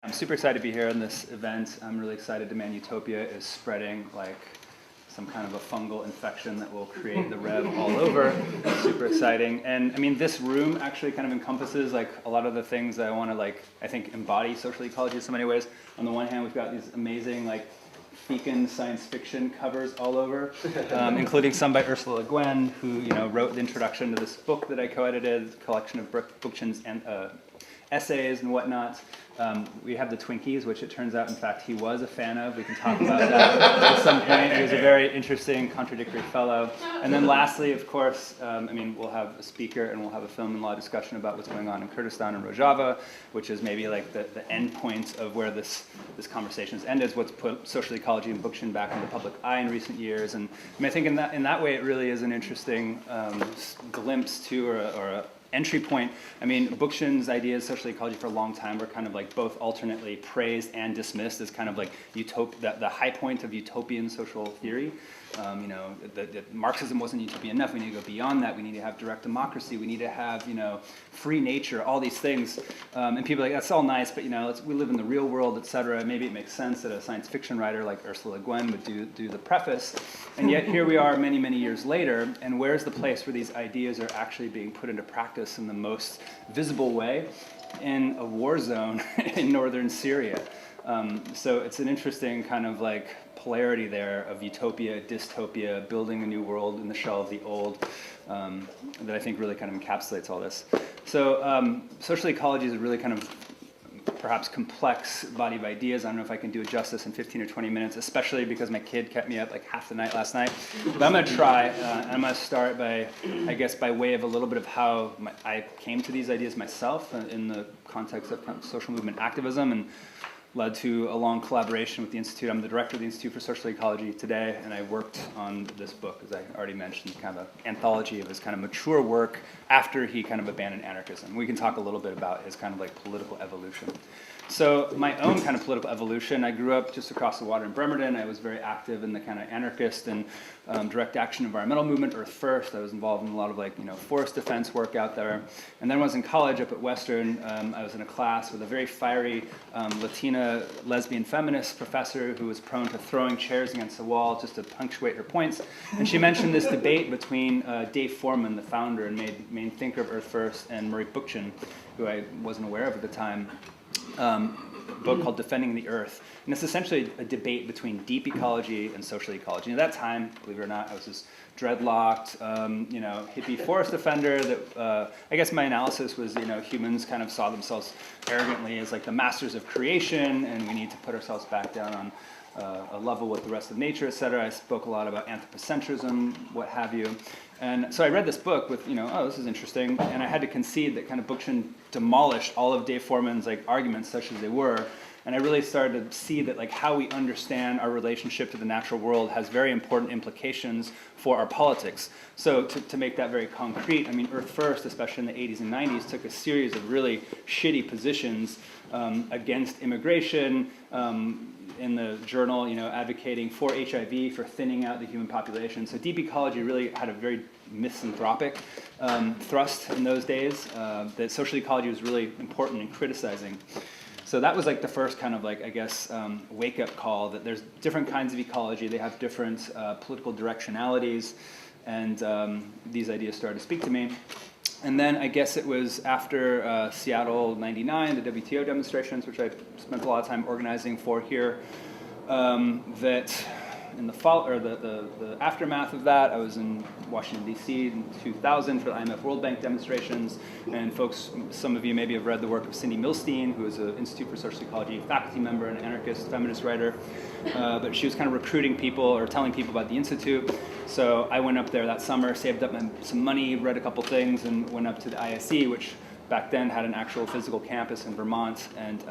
I'm super excited to be here in this event. I'm really excited Demand Utopia is spreading like some kind of a fungal infection that will create the rev all over. Super exciting. And I mean, this room actually kind of encompasses like a lot of the things that I want to I think embody social ecology in so many ways. On the one hand, we've got these amazing fecund science fiction covers all over, including some by Ursula Le Guin, who wrote the introduction to this book that I co-edited, a collection of Bookchin's and essays and whatnot. We have the Twinkies, which it turns out, in fact, he was a fan of. We can talk about that at some point. He was a very interesting, contradictory fellow. And then lastly, of course, we'll have a speaker and we'll have a film and law discussion about what's going on in Kurdistan and Rojava, which is maybe the end point of where this conversation has ended, what's put social ecology and Bookchin back in the public eye in recent years. And I think in that way, it really is an interesting glimpse to, or a entry point. I mean, Bookchin's ideas, social ecology, for a long time were kind of both alternately praised and dismissed as kind of the high point of utopian social theory. That Marxism wasn't utopian enough. We need to go beyond that. We need to have direct democracy. We need to have free nature. All these things. And people are like, that's all nice, but we live in the real world, etc. Maybe it makes sense that a science fiction writer like Ursula Le Guin would do the preface. And yet here we are, many years later. And where's the place where these ideas are actually being put into practice in the most visible way? In a war zone in northern Syria. So it's an interesting kind of polarity there of utopia, dystopia, building a new world in the shell of the old, that I think really kind of encapsulates all this. So social ecology is a really kind of perhaps complex body of ideas. I don't know if I can do it justice in 15 or 20 minutes, especially because my kid kept me up half the night last night. But I'm going to try. I'm going to start by way of a little bit of how I came to these ideas myself in the context of kind of social movement activism, and led to a long collaboration with the Institute. I'm the director of the Institute for Social Ecology today, and I worked on this book, as I already mentioned, kind of an anthology of his kind of mature work after he kind of abandoned anarchism. We can talk a little bit about his kind of political evolution. So my own kind of political evolution, I grew up just across the water in Bremerton. I was very active in the kind of anarchist and direct action environmental movement, Earth First. I was involved in a lot of forest defense work out there. And then when I was in college up at Western, I was in a class with a very fiery Latina lesbian feminist professor who was prone to throwing chairs against the wall just to punctuate her points. And she mentioned this debate between Dave Foreman, the founder and main thinker of Earth First, and Murray Bookchin, who I wasn't aware of at the time. A book called Defending the Earth. And it's essentially a debate between deep ecology and social ecology. And at that time, believe it or not, I was this dreadlocked, hippie forest defender that, I guess my analysis was, humans kind of saw themselves arrogantly as the masters of creation, and we need to put ourselves back down on a level with the rest of nature, etc. I spoke a lot about anthropocentrism, what have you. And so I read this book with, oh, this is interesting, and I had to concede that kind of Bookchin demolished all of Dave Foreman's arguments, such as they were, and I really started to see that how we understand our relationship to the natural world has very important implications for our politics. So to make that very concrete, Earth First, especially in the 80s and 90s, took a series of really shitty positions against immigration, in the journal, advocating for HIV, for thinning out the human population. So deep ecology really had a very misanthropic thrust in those days, that social ecology was really important in criticizing. So that was the first kind of wake-up call that there's different kinds of ecology. They have different political directionalities, and these ideas started to speak to me. And then I guess it was after Seattle '99, the WTO demonstrations, which I spent a lot of time organizing for here, that in the fall, or the aftermath of that, I was in Washington, D.C. in 2000 for the IMF World Bank demonstrations. And folks, some of you maybe have read the work of Cindy Milstein, who is an Institute for Social Ecology faculty member and anarchist feminist writer. But she was kind of recruiting people or telling people about the Institute. So I went up there that summer, saved up some money, read a couple things, and went up to the ISE, which back then had an actual physical campus in Vermont, and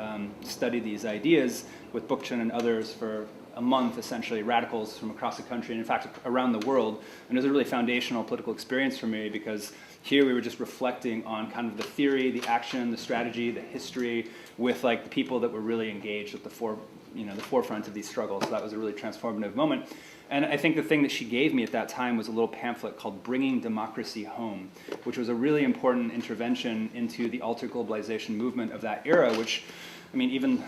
studied these ideas with Bookchin and others for a month, essentially, radicals from across the country, and in fact around the world. And it was a really foundational political experience for me, because here we were just reflecting on kind of the theory, the action, the strategy, the history, with the people that were really engaged at the forefront of these struggles. So that was a really transformative moment. And I think the thing that she gave me at that time was a little pamphlet called Bringing Democracy Home, which was a really important intervention into the alter-globalization movement of that era, which, even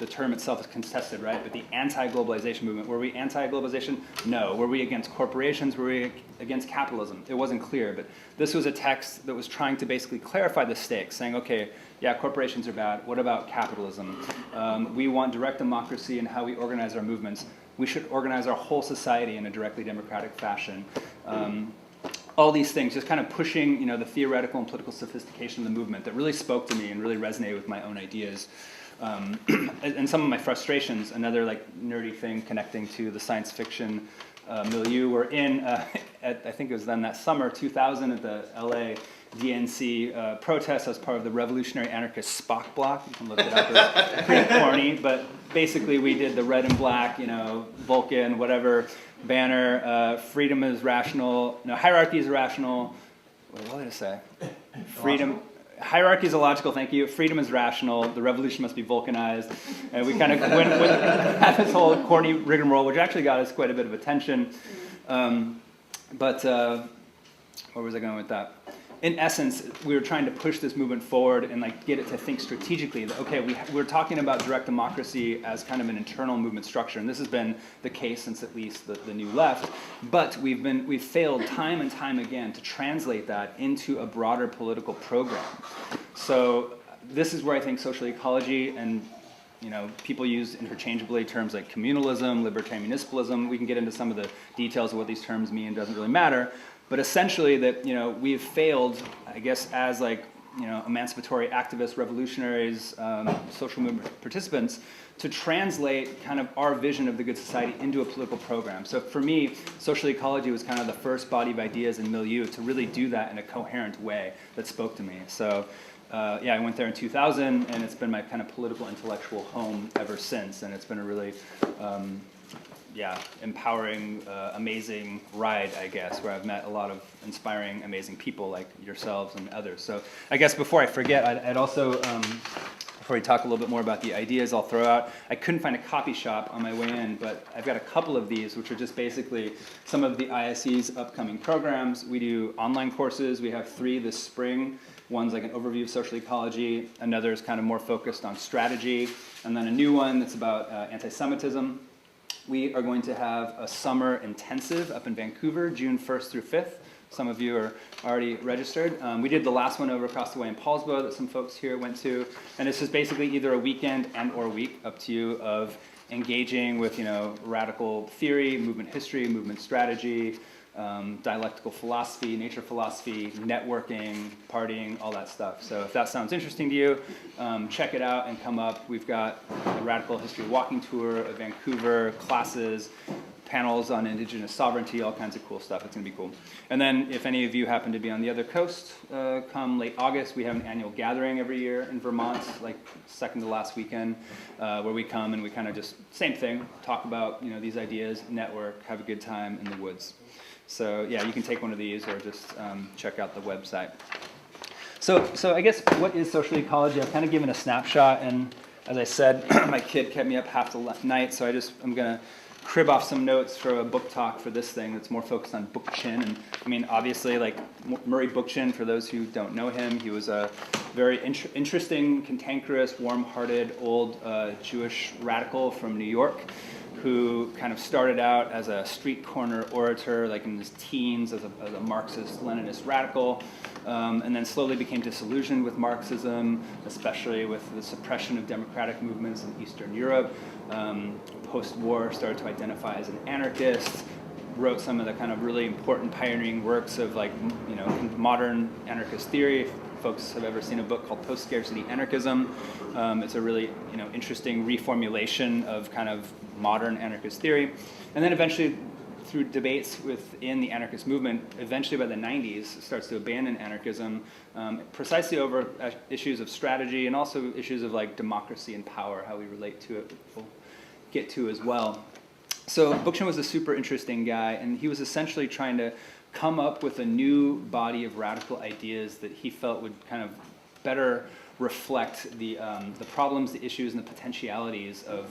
the term itself is contested, right? But the anti-globalization movement, were we anti-globalization? No. Were we against corporations? Were we against capitalism? It wasn't clear, but this was a text that was trying to basically clarify the stakes, saying, okay, yeah, corporations are bad. What about capitalism? We want direct democracy in how we organize our movements. We should organize our whole society in a directly democratic fashion. All these things, just kind of pushing, the theoretical and political sophistication of the movement that really spoke to me and really resonated with my own ideas. And some of my frustrations, another like nerdy thing connecting to the science fiction milieu, were in, I think it was then that summer, 2000, at the LA DNC protest as part of the revolutionary anarchist Spock block. You can look it up, it's pretty corny, but basically we did the red and black, Vulcan, whatever, banner, freedom is rational, no, hierarchy is irrational. Wait, what did it say? Freedom, hierarchy is illogical, thank you. Freedom is rational, the revolution must be Vulcanized. And we kind of had this whole corny rigmarole, which actually got us quite a bit of attention. But where was I going with that? In essence, we were trying to push this movement forward and like get it to think strategically that, okay, we're talking about direct democracy as kind of an internal movement structure, and this has been the case since at least the New Left, but we've failed time and time again to translate that into a broader political program. So this is where I think social ecology and people use interchangeably terms like communalism, libertarian municipalism. We can get into some of the details of what these terms mean, doesn't really matter. But essentially that, we've failed, I guess, as like, emancipatory activists, revolutionaries, social movement participants, to translate kind of our vision of the good society into a political program. So for me, social ecology was kind of the first body of ideas in milieu to really do that in a coherent way that spoke to me. So I went there in 2000, and it's been my kind of political intellectual home ever since, and it's been a really empowering, amazing ride, I guess, where I've met a lot of inspiring, amazing people like yourselves and others. So I guess before I forget, I'd also, before we talk a little bit more about the ideas I'll throw out, I couldn't find a copy shop on my way in, but I've got a couple of these, which are just basically some of the ISE's upcoming programs. We do online courses. We have 3 this spring. One's like an overview of social ecology. Another is kind of more focused on strategy. And then a new one that's about anti-Semitism. We are going to have a summer intensive up in Vancouver, June 1st through 5th. Some of you are already registered. We did the last one over across the way in Paulsbo that some folks here went to. And this is basically either a weekend and or week, up to you, of engaging with radical theory, movement history, movement strategy, dialectical philosophy, nature philosophy, networking, partying, all that stuff. So if that sounds interesting to you, check it out and come up. We've got a radical history walking tour of Vancouver, classes, panels on indigenous sovereignty, all kinds of cool stuff. It's going to be cool. And then if any of you happen to be on the other coast, come late August, we have an annual gathering every year in Vermont, like second to last weekend, where we come and we kind of just, same thing, talk about these ideas, network, have a good time in the woods. So yeah, you can take one of these or just check out the website. So I guess what is social ecology? I've kind of given a snapshot, and as I said, my kid kept me up half the night, so I'm going to crib off some notes for a book talk for this thing that's more focused on Bookchin. And I mean, obviously, like Murray Bookchin, for those who don't know him, he was a very interesting, cantankerous, warm-hearted, old Jewish radical from New York, who kind of started out as a street corner orator, like in his teens, as a Marxist-Leninist radical, and then slowly became disillusioned with Marxism, especially with the suppression of democratic movements in Eastern Europe. Post-war, started to identify as an anarchist, wrote some of the kind of really important pioneering works of modern anarchist theory. If folks have ever seen a book called Post-Scarcity Anarchism, it's a really interesting reformulation of kind of modern anarchist theory. And then eventually, through debates within the anarchist movement, eventually by the 90s, starts to abandon anarchism, precisely over issues of strategy and also issues of like democracy and power, how we relate to it, we'll get to as well. So Bookchin was a super interesting guy, and he was essentially trying to come up with a new body of radical ideas that he felt would kind of better reflect the problems, the issues, and the potentialities of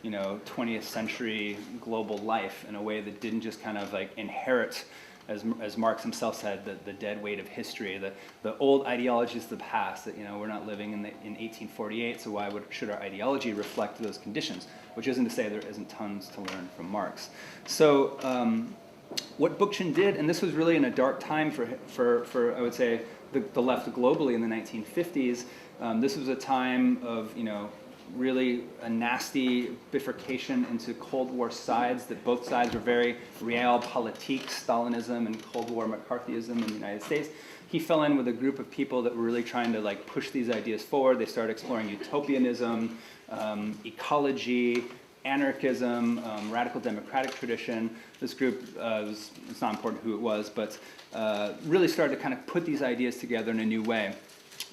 20th century global life in a way that didn't just kind of like inherit as Marx himself said, the dead weight of history, the old ideologies of the past, that, we're not living in 1848, so why should our ideology reflect those conditions? Which isn't to say there isn't tons to learn from Marx. So what Bookchin did, and this was really in a dark time for I would say, the left globally in the 1950s, this was a time of, really a nasty bifurcation into Cold War sides, that both sides were very realpolitik, Stalinism and Cold War McCarthyism in the United States. He fell in with a group of people that were really trying to push these ideas forward. They started exploring utopianism, ecology, anarchism, radical democratic tradition. This group, it's not important who it was, but really started to kind of put these ideas together in a new way.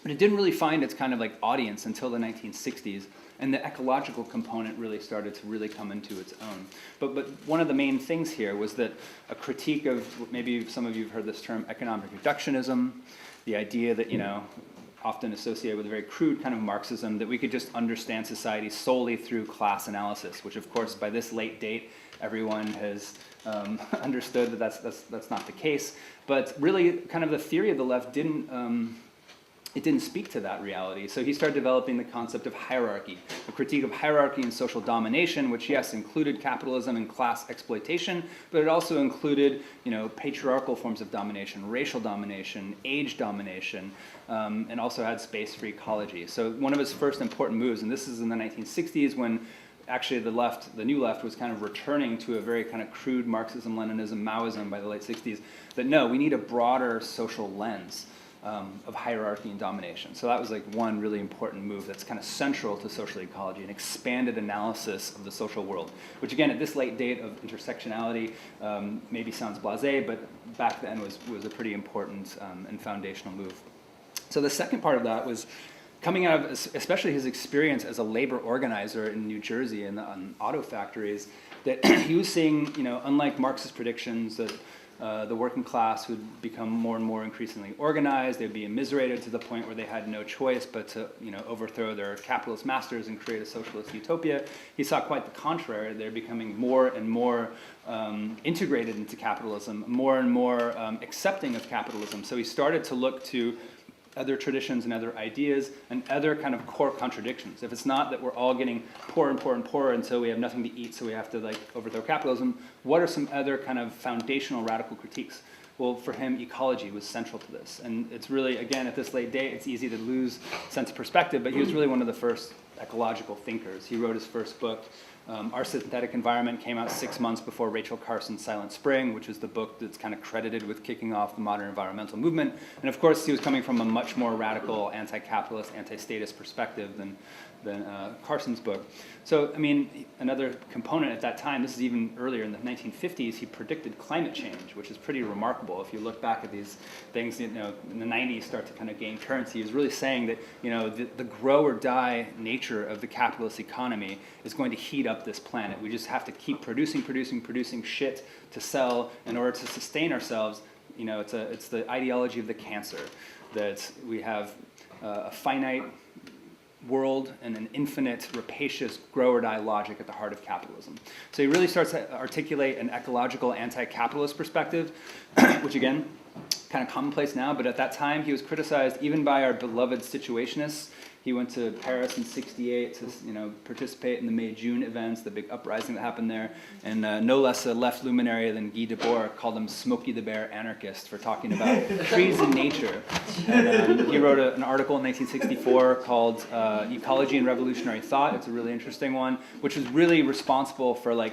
But it didn't really find its kind of audience until the 1960s, and the ecological component really started to really come into its own. But one of the main things here was that a critique of, maybe some of you have heard this term, economic reductionism, the idea that, often associated with a very crude kind of Marxism, that we could just understand society solely through class analysis, which of course by this late date, everyone has understood that that's not the case. But really, kind of the theory of the left didn't speak to that reality. So he started developing the concept of hierarchy, a critique of hierarchy and social domination, which, yes, included capitalism and class exploitation, but it also included, patriarchal forms of domination, racial domination, age domination, and also had space for ecology. So one of his first important moves, and this is in the 1960s when actually the new left was kind of returning to a very kind of crude Marxism, Leninism, Maoism by the late 60s, that no, we need a broader social lens of hierarchy and domination. So that was one really important move that's kind of central to social ecology, an expanded analysis of the social world, which again, at this late date of intersectionality, maybe sounds blasé, but back then was a pretty important and foundational move. So the second part of that was coming out of especially his experience as a labor organizer in New Jersey on auto factories, that he was seeing, unlike Marx's predictions, that the working class would become more and more increasingly organized. They'd be immiserated to the point where they had no choice but to, overthrow their capitalist masters and create a socialist utopia. He saw quite the contrary. They're becoming more and more integrated into capitalism, more and more accepting of capitalism. So he started to look to other traditions and other ideas and other kind of core contradictions. If it's not that we're all getting poorer and poorer and poorer until we have nothing to eat, so we have to overthrow capitalism, what are some other kind of foundational radical critiques? Well, for him, ecology was central to this. And it's really, again, at this late date, it's easy to lose sense of perspective, but he was really one of the first ecological thinkers. He wrote his first book, Our Synthetic Environment, came out 6 months before Rachel Carson's Silent Spring, which is the book that's kind of credited with kicking off the modern environmental movement. And of course, he was coming from a much more radical anti-capitalist, anti-statist perspective than Carson's book. So, I mean, another component at that time, this is even earlier in the 1950s, he predicted climate change, which is pretty remarkable. If you look back at these things, in the 90s start to kind of gain currency. He was really saying that, the grow or die nature of the capitalist economy is going to heat up this planet. We just have to keep producing shit to sell in order to sustain ourselves. It's the ideology of the cancer, that we have a finite world and an infinite, rapacious grow or die logic at the heart of capitalism. So he really starts to articulate an ecological anti-capitalist perspective, which again, kind of commonplace now, but at that time he was criticized even by our beloved situationists. He went to Paris in '68 to participate in the May-June events, the big uprising that happened there, and no less a left luminary than Guy Debord called him Smokey the Bear anarchist for talking about trees and nature. And he wrote an article in 1964 called Ecology and Revolutionary Thought. It's a really interesting one, which was really responsible for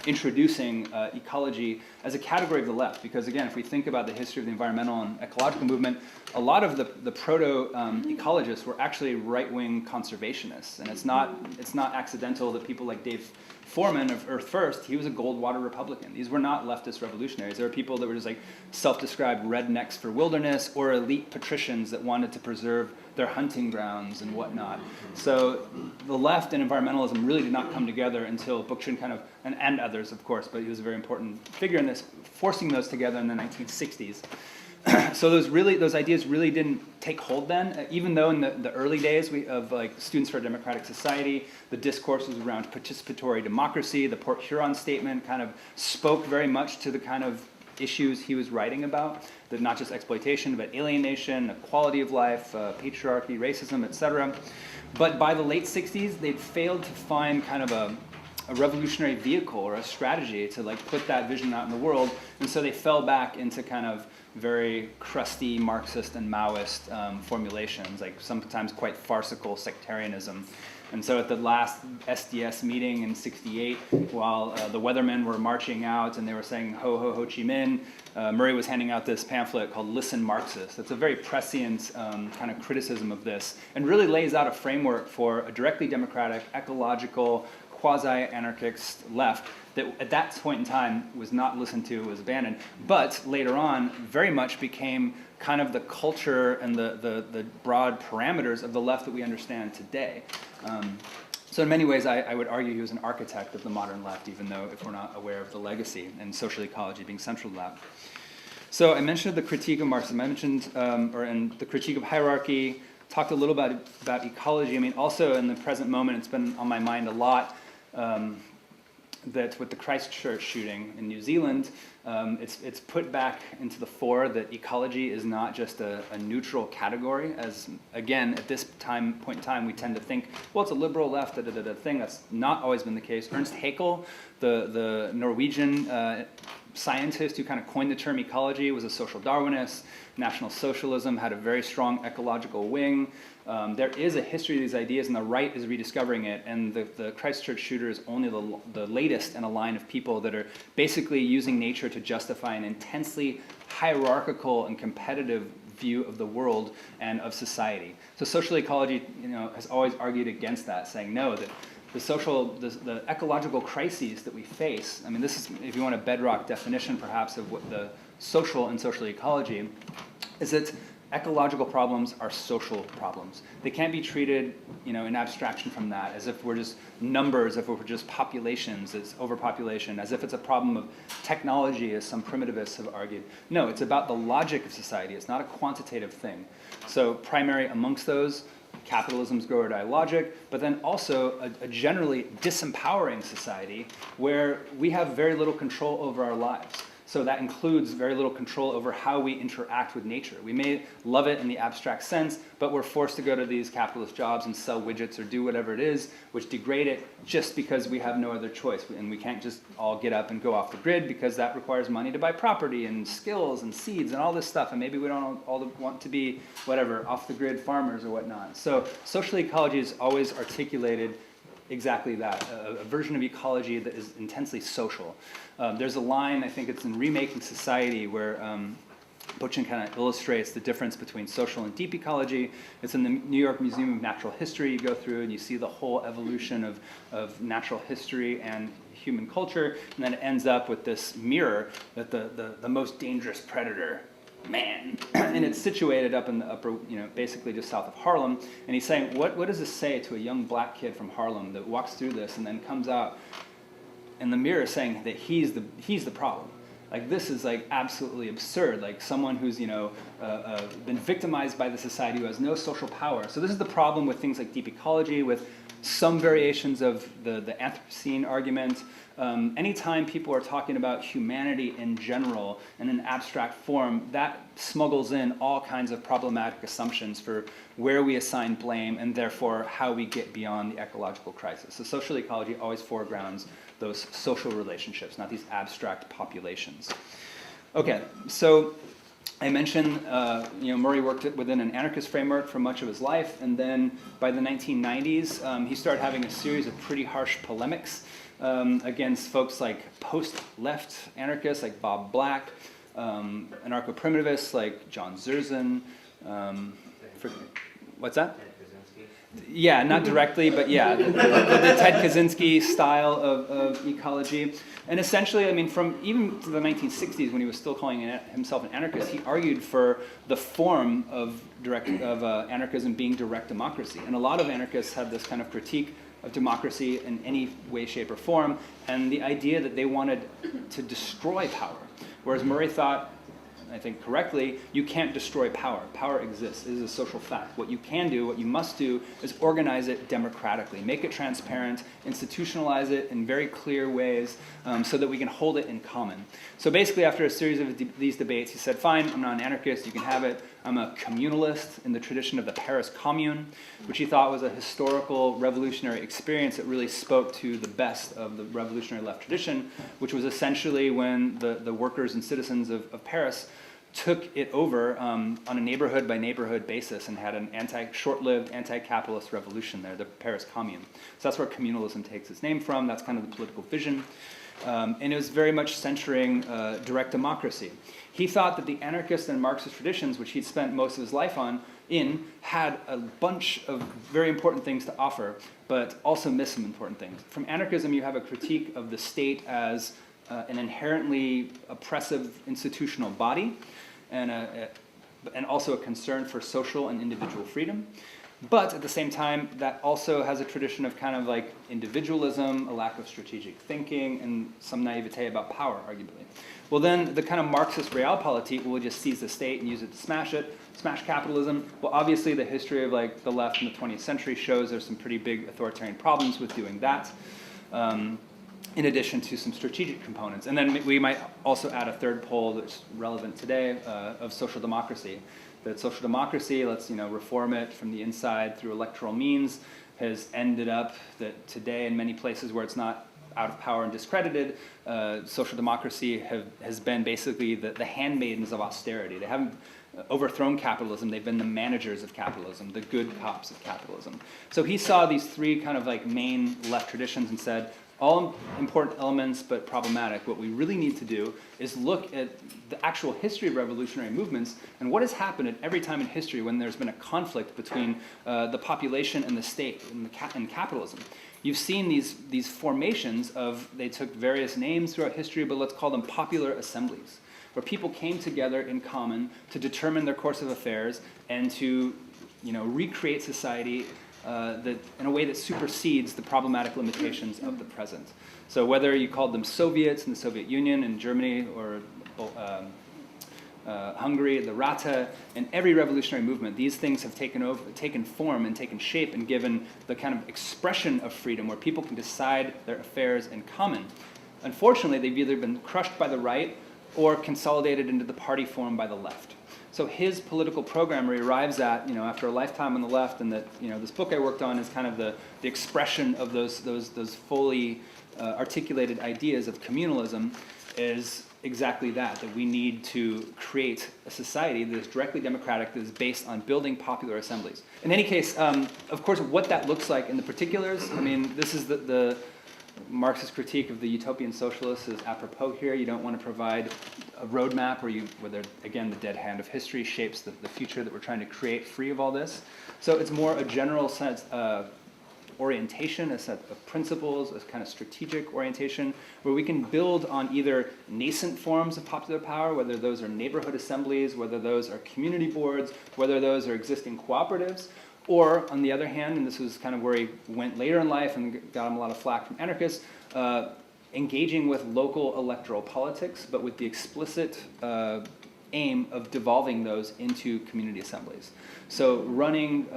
introducing ecology as a category of the left, because again, if we think about the history of the environmental and ecological movement, a lot of the proto-ecologists were actually right-wing conservationists, and it's not accidental that people like Dave Foreman of Earth First, he was a Goldwater Republican. These were not leftist revolutionaries. There were people that were just self-described rednecks for wilderness or elite patricians that wanted to preserve their hunting grounds and whatnot. So the left and environmentalism really did not come together until Bookchin and others, of course, but he was a very important figure in this, forcing those together in the 1960s. So those ideas really didn't take hold then, even though in the early days of Students for a Democratic Society, the discourse was around participatory democracy. The Port Huron Statement kind of spoke very much to the kind of issues he was writing about, that not just exploitation, but alienation, quality of life, patriarchy, racism, etc. But by the late 60s, they'd failed to find kind of a revolutionary vehicle or a strategy to like put that vision out in the world, and so they fell back into kind of very crusty Marxist and Maoist formulations, like sometimes quite farcical sectarianism. And so at the last SDS meeting in '68, while the weathermen were marching out and they were saying ho ho Ho Chi Minh, Murray was handing out this pamphlet called Listen Marxist. It's a very prescient kind of criticism of this, and really lays out a framework for a directly democratic, ecological, quasi-anarchist left that at that point in time was not listened to, was abandoned, but later on very much became kind of the culture and the broad parameters of the left that we understand today. So in many ways, I would argue he was an architect of the modern left, even though if we're not aware of the legacy, and social ecology being central to that. So I mentioned the critique of Marxism. I mentioned, and the critique of hierarchy, talked a little about ecology. I mean, also in the present moment, it's been on my mind a lot, that with the Christchurch shooting in New Zealand, it's put back into the fore that ecology is not just a neutral category, as again, at this point in time, we tend to think, well, it's a liberal left thing. That's not always been the case. Ernst Haeckel, the Norwegian scientist who kind of coined the term ecology, was a social Darwinist. National Socialism had a very strong ecological wing. There is a history of these ideas, and the right is rediscovering it, and the Christchurch shooter is only the latest in a line of people that are basically using nature to justify an intensely hierarchical and competitive view of the world and of society. So social ecology, has always argued against that, saying no, that the ecological crises that we face, I mean, this is, if you want a bedrock definition perhaps of what the social and social ecology, is that ecological problems are social problems. They can't be treated, in abstraction from that, as if we're just numbers, if we're just populations, it's overpopulation, as if it's a problem of technology, as some primitivists have argued. No, it's about the logic of society. It's not a quantitative thing. So primary amongst those, capitalism's grow or die logic, but then also a generally disempowering society where we have very little control over our lives. So that includes very little control over how we interact with nature. We may love it in the abstract sense, but we're forced to go to these capitalist jobs and sell widgets or do whatever it is, which degrade it just because we have no other choice. And we can't just all get up and go off the grid because that requires money to buy property and skills and seeds and all this stuff. And maybe we don't all want to be, whatever, off the grid farmers or whatnot. So social ecology is always articulated exactly that, a version of ecology that is intensely social. There's a line, I think it's in Remaking Society, where Bookchin kind of illustrates the difference between social and deep ecology. It's in the New York Museum of Natural History. You go through and you see the whole evolution of natural history and human culture, and then it ends up with this mirror that the most dangerous predator, man, and it's situated up in the upper, basically just south of Harlem. And he's saying, what does this say to a young black kid from Harlem that walks through this and then comes out in the mirror saying that he's the problem? Like, this is like absolutely absurd. Like someone who's been victimized by the society, who has no social power. So this is the problem with things like deep ecology, with some variations of the Anthropocene argument. Anytime people are talking about humanity in general in an abstract form, that smuggles in all kinds of problematic assumptions for where we assign blame and therefore how we get beyond the ecological crisis. So social ecology always foregrounds those social relationships, not these abstract populations. Okay, so I mentioned, Murray worked within an anarchist framework for much of his life, and then by the 1990s, he started having a series of pretty harsh polemics against folks like post-left anarchists like Bob Black, anarcho-primitivists like John Zerzan. What's that? Yeah, not directly, but yeah, the Ted Kaczynski style of ecology. And essentially, I mean, from even to the 1960s, when he was still calling himself an anarchist, he argued for the form of anarchism being direct democracy. And a lot of anarchists had this kind of critique of democracy in any way, shape, or form, and the idea that they wanted to destroy power. Whereas Murray thought, I think correctly, you can't destroy power. Power exists. It is a social fact. What you can do, what you must do, is organize it democratically, make it transparent, institutionalize it in very clear ways so that we can hold it in common. So basically, after a series of these debates, he said, fine, I'm not an anarchist, you can have it. I'm a communalist in the tradition of the Paris Commune, which he thought was a historical revolutionary experience that really spoke to the best of the revolutionary left tradition, which was essentially when the workers and citizens of Paris took it over on a neighborhood by neighborhood basis and had an short-lived anti-capitalist revolution there, the Paris Commune. So that's where communalism takes its name from. That's kind of the political vision. And it was very much centering direct democracy. He thought that the anarchist and Marxist traditions, which he'd spent most of his life had a bunch of very important things to offer, but also missed some important things. From anarchism, you have a critique of the state as an inherently oppressive institutional body, and also a concern for social and individual freedom. But at the same time, that also has a tradition of kind of like individualism, a lack of strategic thinking, and some naivete about power, arguably. Well, then the kind of Marxist realpolitik will just seize the state and use it to smash capitalism. Well, obviously the history of like the left in the 20th century shows there's some pretty big authoritarian problems with doing that, in addition to some strategic components. And then we might also add a third pole that's relevant today of social democracy. That social democracy, let's reform it from the inside through electoral means, has ended up that today in many places where it's not out of power and discredited, social democracy has been basically the handmaidens of austerity. They haven't overthrown capitalism, they've been the managers of capitalism, the good cops of capitalism. So he saw these three kind of like main left traditions and said, all important elements, but problematic. What we really need to do is look at the actual history of revolutionary movements and what has happened at every time in history when there's been a conflict between the population and the state and capitalism. You've seen these formations of, they took various names throughout history, but let's call them popular assemblies, where people came together in common to determine their course of affairs and to recreate society that in a way that supersedes the problematic limitations of the present. So whether you called them Soviets in the Soviet Union and Germany, or Hungary, the Rata, and every revolutionary movement, these things have taken form and taken shape and given the kind of expression of freedom where people can decide their affairs in common. Unfortunately, they've either been crushed by the right or consolidated into the party form by the left. So his political program where he arrives at, after a lifetime on the left, and that, this book I worked on is kind of the expression of those fully articulated ideas of communalism, is exactly that we need to create a society that is directly democratic, that is based on building popular assemblies. In any case, of course, what that looks like in the particulars, this is the Marxist critique of the utopian socialists is apropos here. You don't want to provide a roadmap where again, the dead hand of history shapes the future that we're trying to create free of all this. So it's more a general sense of orientation, a set of principles, a kind of strategic orientation, where we can build on either nascent forms of popular power, whether those are neighborhood assemblies, whether those are community boards, whether those are existing cooperatives, or, on the other hand, and this was kind of where he went later in life and got him a lot of flack from anarchists, engaging with local electoral politics, but with the explicit aim of devolving those into community assemblies. So running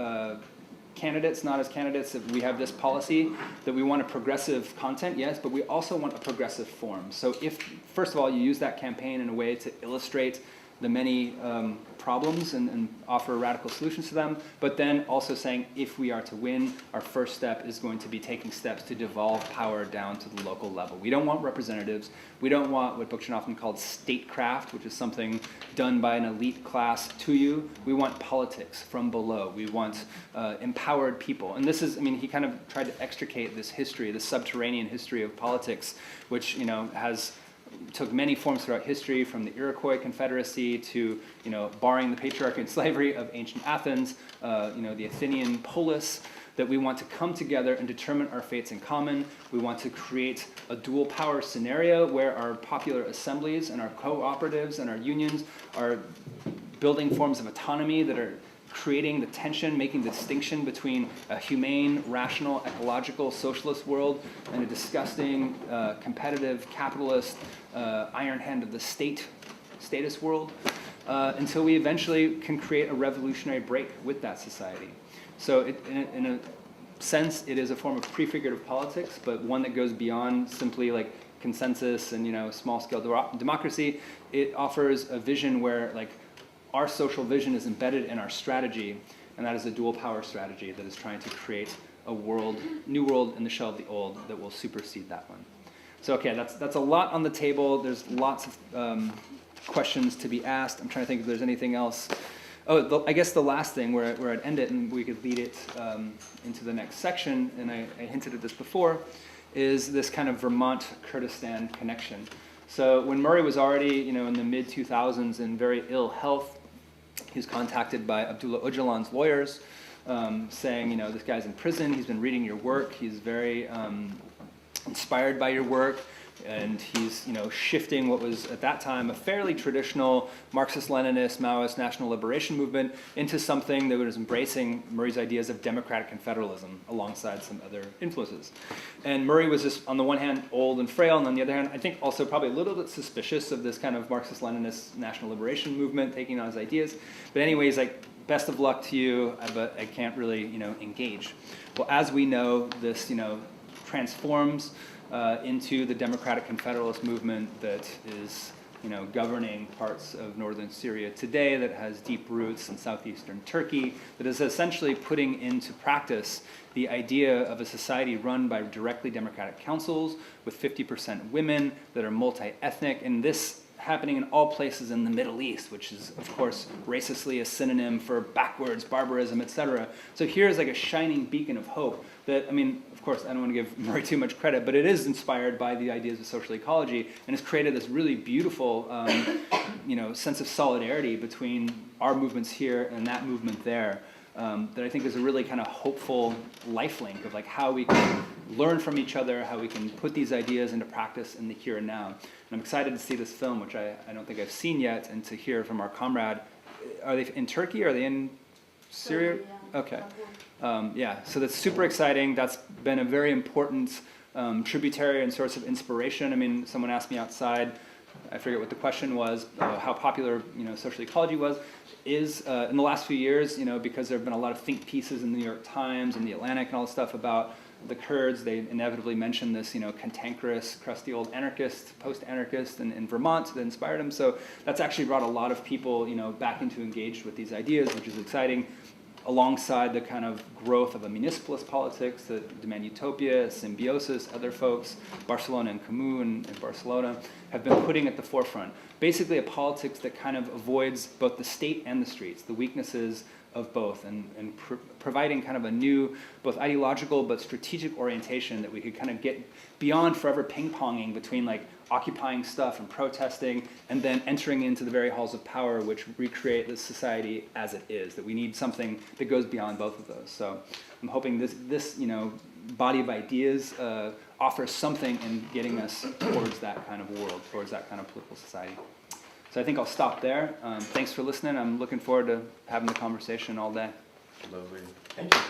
candidates, not as candidates, if we have this policy that we want a progressive content, yes, but we also want a progressive form. So if, first of all, you use that campaign in a way to illustrate the many problems and offer radical solutions to them, but then also saying if we are to win, our first step is going to be taking steps to devolve power down to the local level. We don't want representatives. We don't want what Bookchin often called statecraft, which is something done by an elite class to you. We want politics from below. We want empowered people. And this is, he kind of tried to extricate this history, this subterranean history of politics, which, took many forms throughout history, from the Iroquois Confederacy to, barring the patriarchy and slavery of ancient Athens, the Athenian polis, that we want to come together and determine our fates in common. We want to create a dual power scenario where our popular assemblies and our cooperatives and our unions are building forms of autonomy that are creating the tension, making the distinction between a humane, rational, ecological, socialist world and a disgusting, competitive, capitalist, iron hand of the status world. until we eventually can create a revolutionary break with that society. So in a sense, it is a form of prefigurative politics, but one that goes beyond simply like consensus and small-scale democracy. It offers a vision where like our social vision is embedded in our strategy, and that is a dual power strategy that is trying to create a new world in the shell of the old that will supersede that one. So okay, that's a lot on the table. There's lots of questions to be asked. I'm trying to think if there's anything else. Oh, I guess the last thing where I'd end it, and we could lead it into the next section, and I hinted at this before, is this kind of Vermont Kurdistan connection. So when Murray was already, in the mid-2000s in very ill health, he was contacted by Abdullah Öcalan's lawyers, saying, this guy's in prison, he's been reading your work, he's very inspired by your work, and he's shifting what was at that time a fairly traditional Marxist-Leninist, Maoist national liberation movement into something that was embracing Murray's ideas of democratic confederalism alongside some other influences. And Murray was just, on the one hand, old and frail, and on the other hand, I think also probably a little bit suspicious of this kind of Marxist-Leninist national liberation movement taking on his ideas. But anyways, like, best of luck to you, but I can't really, engage. Well, as we know, this, transforms into the democratic confederalist movement that is, governing parts of northern Syria today, that has deep roots in southeastern Turkey, that is essentially putting into practice the idea of a society run by directly democratic councils with 50% women that are multi-ethnic, and this happening in all places in the Middle East, which is, of course, racistly a synonym for backwards, barbarism, etc. So here's like a shining beacon of hope that, of course, I don't want to give Murray too much credit, but it is inspired by the ideas of social ecology and has created this really beautiful, sense of solidarity between our movements here and that movement there. That I think is a really kind of hopeful lifelink of like how we can learn from each other, how we can put these ideas into practice in the here and now. And I'm excited to see this film, which I don't think I've seen yet, and to hear from our comrade. Are they in Turkey? Are they in Syria? Okay. So that's super exciting. That's been a very important tributary and source of inspiration. Someone asked me outside, I forget what the question was, how popular social ecology was. Is in the last few years, because there have been a lot of think pieces in the New York Times and the Atlantic and all this stuff about the Kurds, they inevitably mention this, cantankerous, crusty old anarchist, post-anarchist in Vermont that inspired him. So that's actually brought a lot of people, back into engaged with these ideas, which is exciting, alongside the kind of growth of a municipalist politics, the Demand Utopia, Symbiosis, other folks, Barcelona and Camus in Barcelona, have been putting at the forefront. Basically a politics that kind of avoids both the state and the streets, the weaknesses of both, and providing kind of a new, both ideological but strategic orientation that we could kind of get beyond forever ping-ponging between like occupying stuff and protesting and then entering into the very halls of power which recreate the society as it is, that we need something that goes beyond both of those. So I'm hoping this body of ideas offers something in getting us towards that kind of world, towards that kind of political society. So I think I'll stop there. Thanks for listening. I'm looking forward to having the conversation all day. Lovely. Thank you.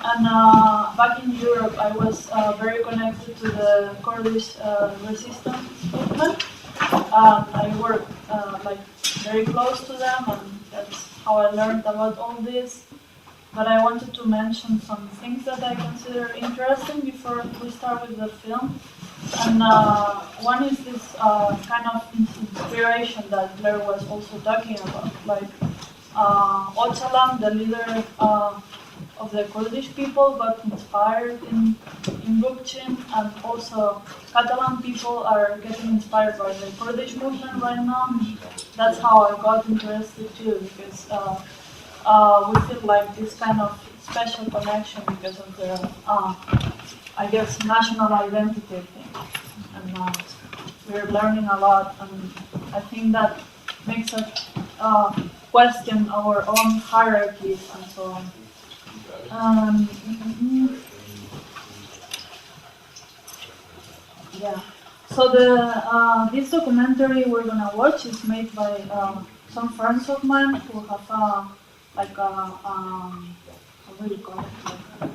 And back in Europe, I was very connected to the Kurdish resistance movement. I worked very close to them, and that's how I learned about all this. But I wanted to mention some things that I consider interesting before we start with the film. And one is this kind of inspiration that Blair was also talking about. Like Öcalan, the leader of the Kurdish people, got inspired in Bookchin, and also Catalan people are getting inspired by the Kurdish movement right now. That's how I got interested too, because we feel like this kind of special connection because of the, I guess, national identity thing. And we're learning a lot, and I think that makes us question our own hierarchies and so on. Yeah. So this documentary we're gonna watch is made by some friends of mine who have how do you call it? Like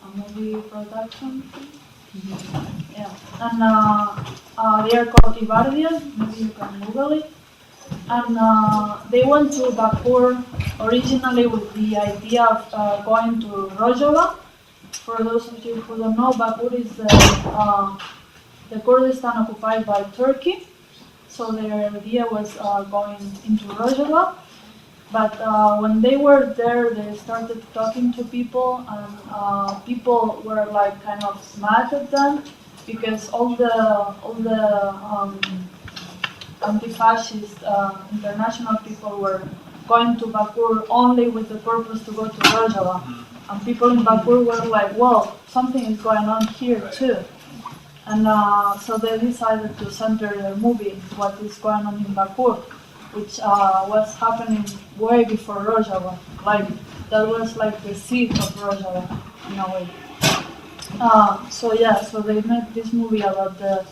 a movie production thing? Yeah, and they are called Ibardias. Maybe you can Google it. And they went to Bakur originally with the idea of going to Rojava. For those of you who don't know, Bakur is the Kurdistan occupied by Turkey. So their idea was going into Rojava. But when they were there, they started talking to people, and people were like kind of mad at them because all the anti-fascist international people were going to Bakur only with the purpose to go to Rojava. And people in Bakur were like, well, something is going on here too. And so they decided to center their movie, what is going on in Bakur, which was happening way before Rojava. Like, that was like the seed of Rojava, in a way. So they made this movie about the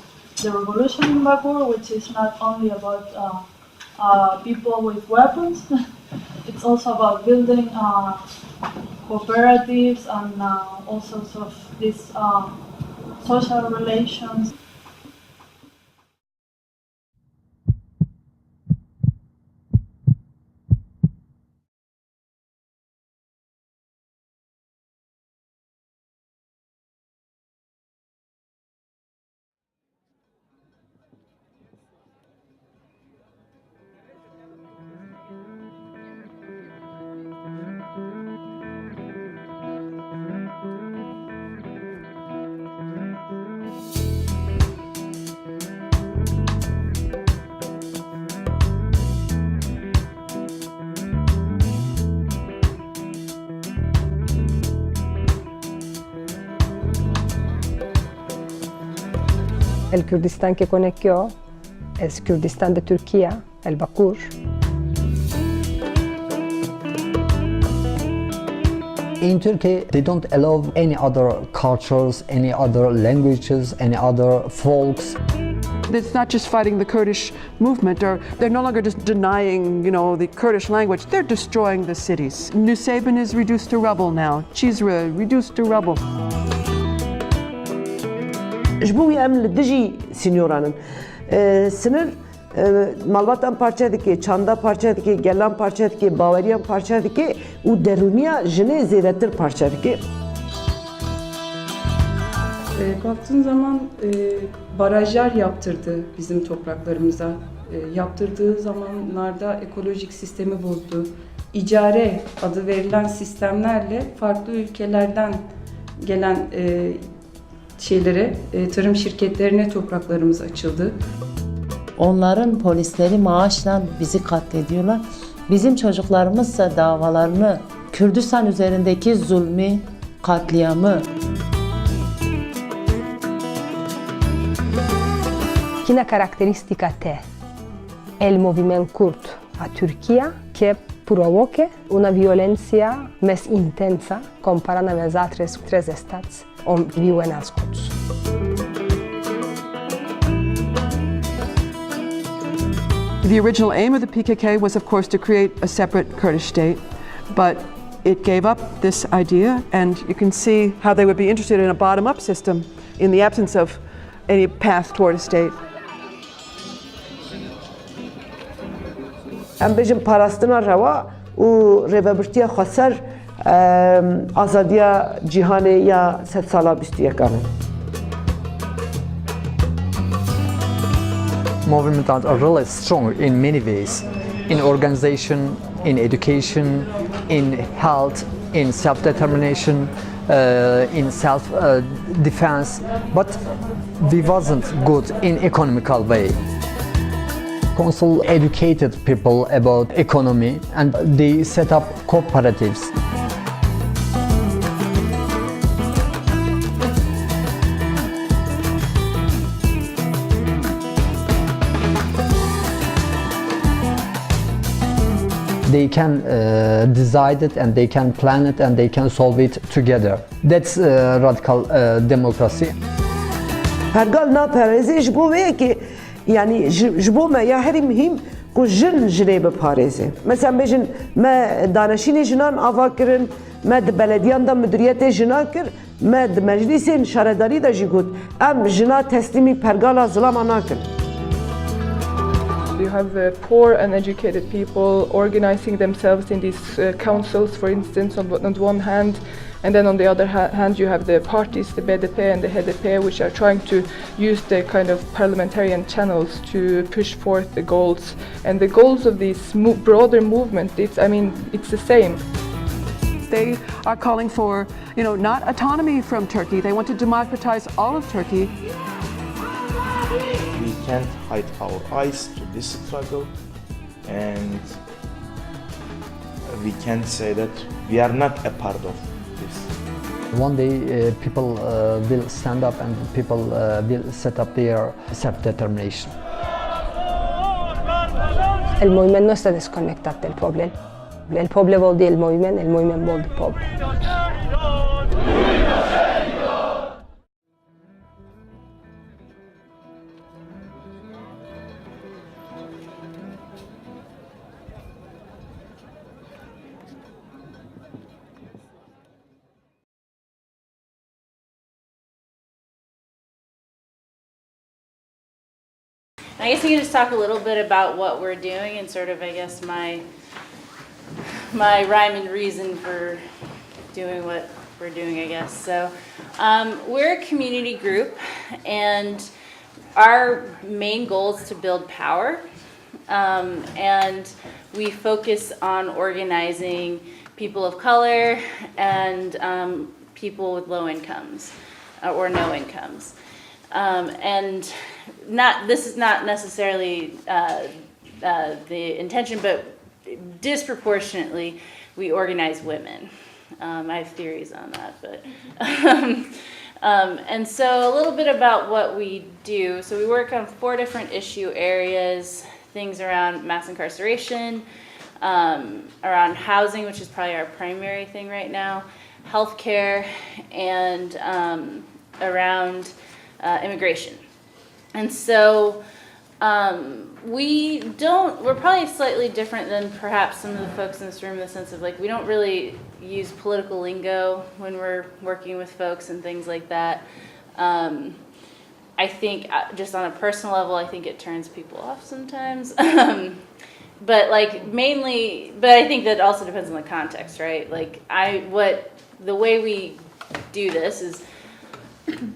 revolution in Bakur, which is not only about people with weapons, it's also about building cooperatives and all sorts of these social relations. El Kurdistán que conectó es Kurdistán de Turquía, el Bakur. In Turkey, they don't allow any other cultures, any other languages, any other folks. It's not just fighting the Kurdish movement, or they're no longer just denying, the Kurdish language. They're destroying the cities. Nusaybin is reduced to rubble now. Cizre reduced to rubble. جبوی ام لدیجی سینیورانن سنر مالباتان پارچه دکی چاندا پارچه دکی گلان پارچه دکی باوریان پارچه دکی و درونیا jene ziyrettir parça diki. Baktığın zaman barajlar yaptırdı bizim topraklarımıza. Yaptırdığı zamanlarda ekolojik sistemi bozdu. İcare adı verilen sistemlerle farklı ülkelerden gelen tarım şirketlerine topraklarımız açıldı. Onların polisleri maaşla bizi katlediyorlar. Bizim çocuklarımızsa davalarını, Kürdistan üzerindeki zulmü, katliamı. Una característica té, el movimiento kurd a Turquía que provoque una violencia más intensa comparada con los otros tres estados donde viven los kurds. The original aim of the PKK was, of course, to create a separate Kurdish state, but it gave up this idea, and you can see how they would be interested in a bottom-up system in the absence of any path toward a state. Em bejim parastina reva û rêvebertiya xweser azadiya cîhanê ya sed sala 21 Movements are really strong in many ways, in organization, in education, in health, in self-determination, in self-defense, but we wasn't good in economical way. Council educated people about economy and they set up cooperatives. They can decide it and they can plan it and they can solve it together. That's radical democracy. Hergal naparêzê ji bo wê ki yani ji bo me ya herî mihîm ku jin ji rê biparêzin. Mesela bêjin me danişînê jinan ava kirin, me di belediyan da müdüriyetê jina kir, ما د مجلسên şaredarî de jî got em jina teslîmî pergala zilama nakin. You have poor and educated people organizing themselves in these councils, for instance, on one hand, and then on the other hand you have the parties, the BDP and the HDP, which are trying to use the kind of parliamentarian channels to push forth the goals. And the goals of this broader movement, it's the same. They are calling for, not autonomy from Turkey. They want to democratize all of Turkey. We can't hide our eyes to this struggle, and we can't say that we are not a part of this. One day people will stand up and people will set up their self-determination. El moviment no està desconnectat del poble. El poble vol dir el moviment vol dir poble. I guess we can just talk a little bit about what we're doing and sort of, I guess, my rhyme and reason for doing what we're doing, I guess. So we're a community group, and our main goal is to build power, and we focus on organizing people of color and people with low incomes or no incomes. And this is not necessarily the intention, but disproportionately we organize women. I have theories on that, but and so a little bit about what we do. So we work on 4 different issue areas: things around mass incarceration, around housing, which is probably our primary thing right now, healthcare, and around immigration. And so we're probably slightly different than perhaps some of the folks in this room in the sense of we don't really use political lingo when we're working with folks and things like that. I think just on a personal level, I think it turns people off sometimes. But I think that also depends on the context, right? The way we do this is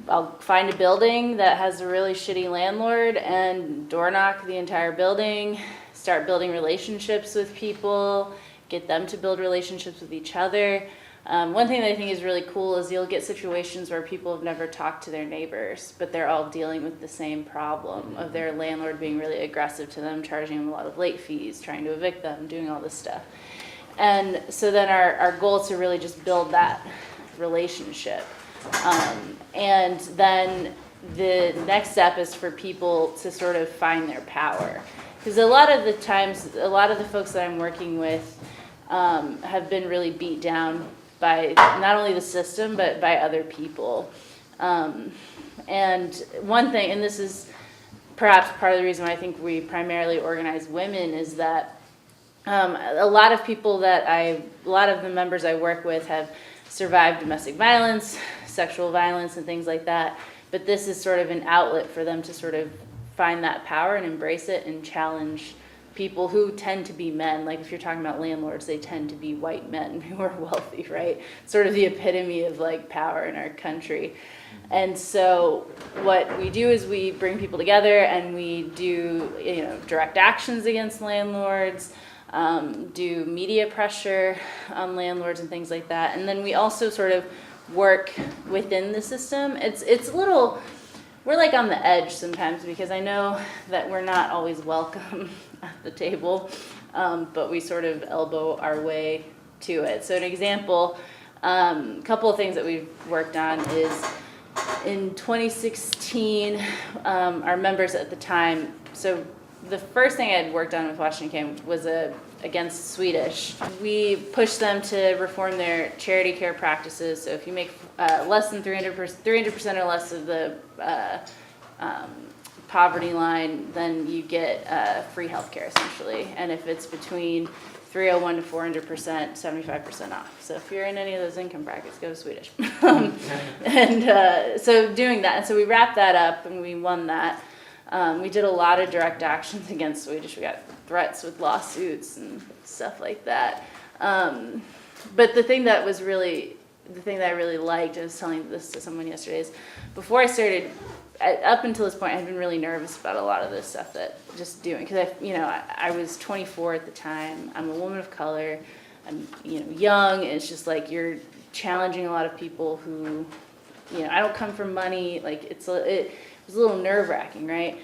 I'll find a building that has a really shitty landlord and door knock the entire building, start building relationships with people, get them to build relationships with each other. One thing that I think is really cool is you'll get situations where people have never talked to their neighbors, but they're all dealing with the same problem of their landlord being really aggressive to them, charging them a lot of late fees, trying to evict them, doing all this stuff. And so then our goal is to really just build that relationship. And then the next step is for people to sort of find their power. Because a lot of the times, a lot of the folks that I'm working with have been really beat down by not only the system, but by other people. And one thing, and this is perhaps part of the reason why I think we primarily organize women, is that a lot of the members I work with have survived domestic violence, sexual violence, and things like that. But this is sort of an outlet for them to sort of find that power and embrace it and challenge people who tend to be men. Like if you're talking about landlords, they tend to be white men who are wealthy, right? Sort of the epitome of power in our country. And so what we do is we bring people together and we do direct actions against landlords, do media pressure on landlords and things like that. And then we also sort of work within the system. It's a little, we're on the edge sometimes because I know that we're not always welcome at the table, but we sort of elbow our way to it. So an example, a couple of things that we've worked on is in 2016, our members at the time, so the first thing I had worked on with Washington was against Swedish. We pushed them to reform their charity care practices. So if you make less than 300% or less of the poverty line, then you get free healthcare essentially. And if it's between 301 to 400%, 75% off. So if you're in any of those income brackets, go to Swedish. So doing that, and so we wrapped that up and we won that. We did a lot of direct actions against Swedish. We got threats with lawsuits and stuff like that. But the thing that I really liked, I was telling this to someone yesterday, is before I started, up until this point, I had been really nervous about a lot of this stuff that just doing, because I was 24 at the time. I'm a woman of color. I'm young. And it's just like you're challenging a lot of people who, I don't come from money. Like it was a little nerve-wracking, right?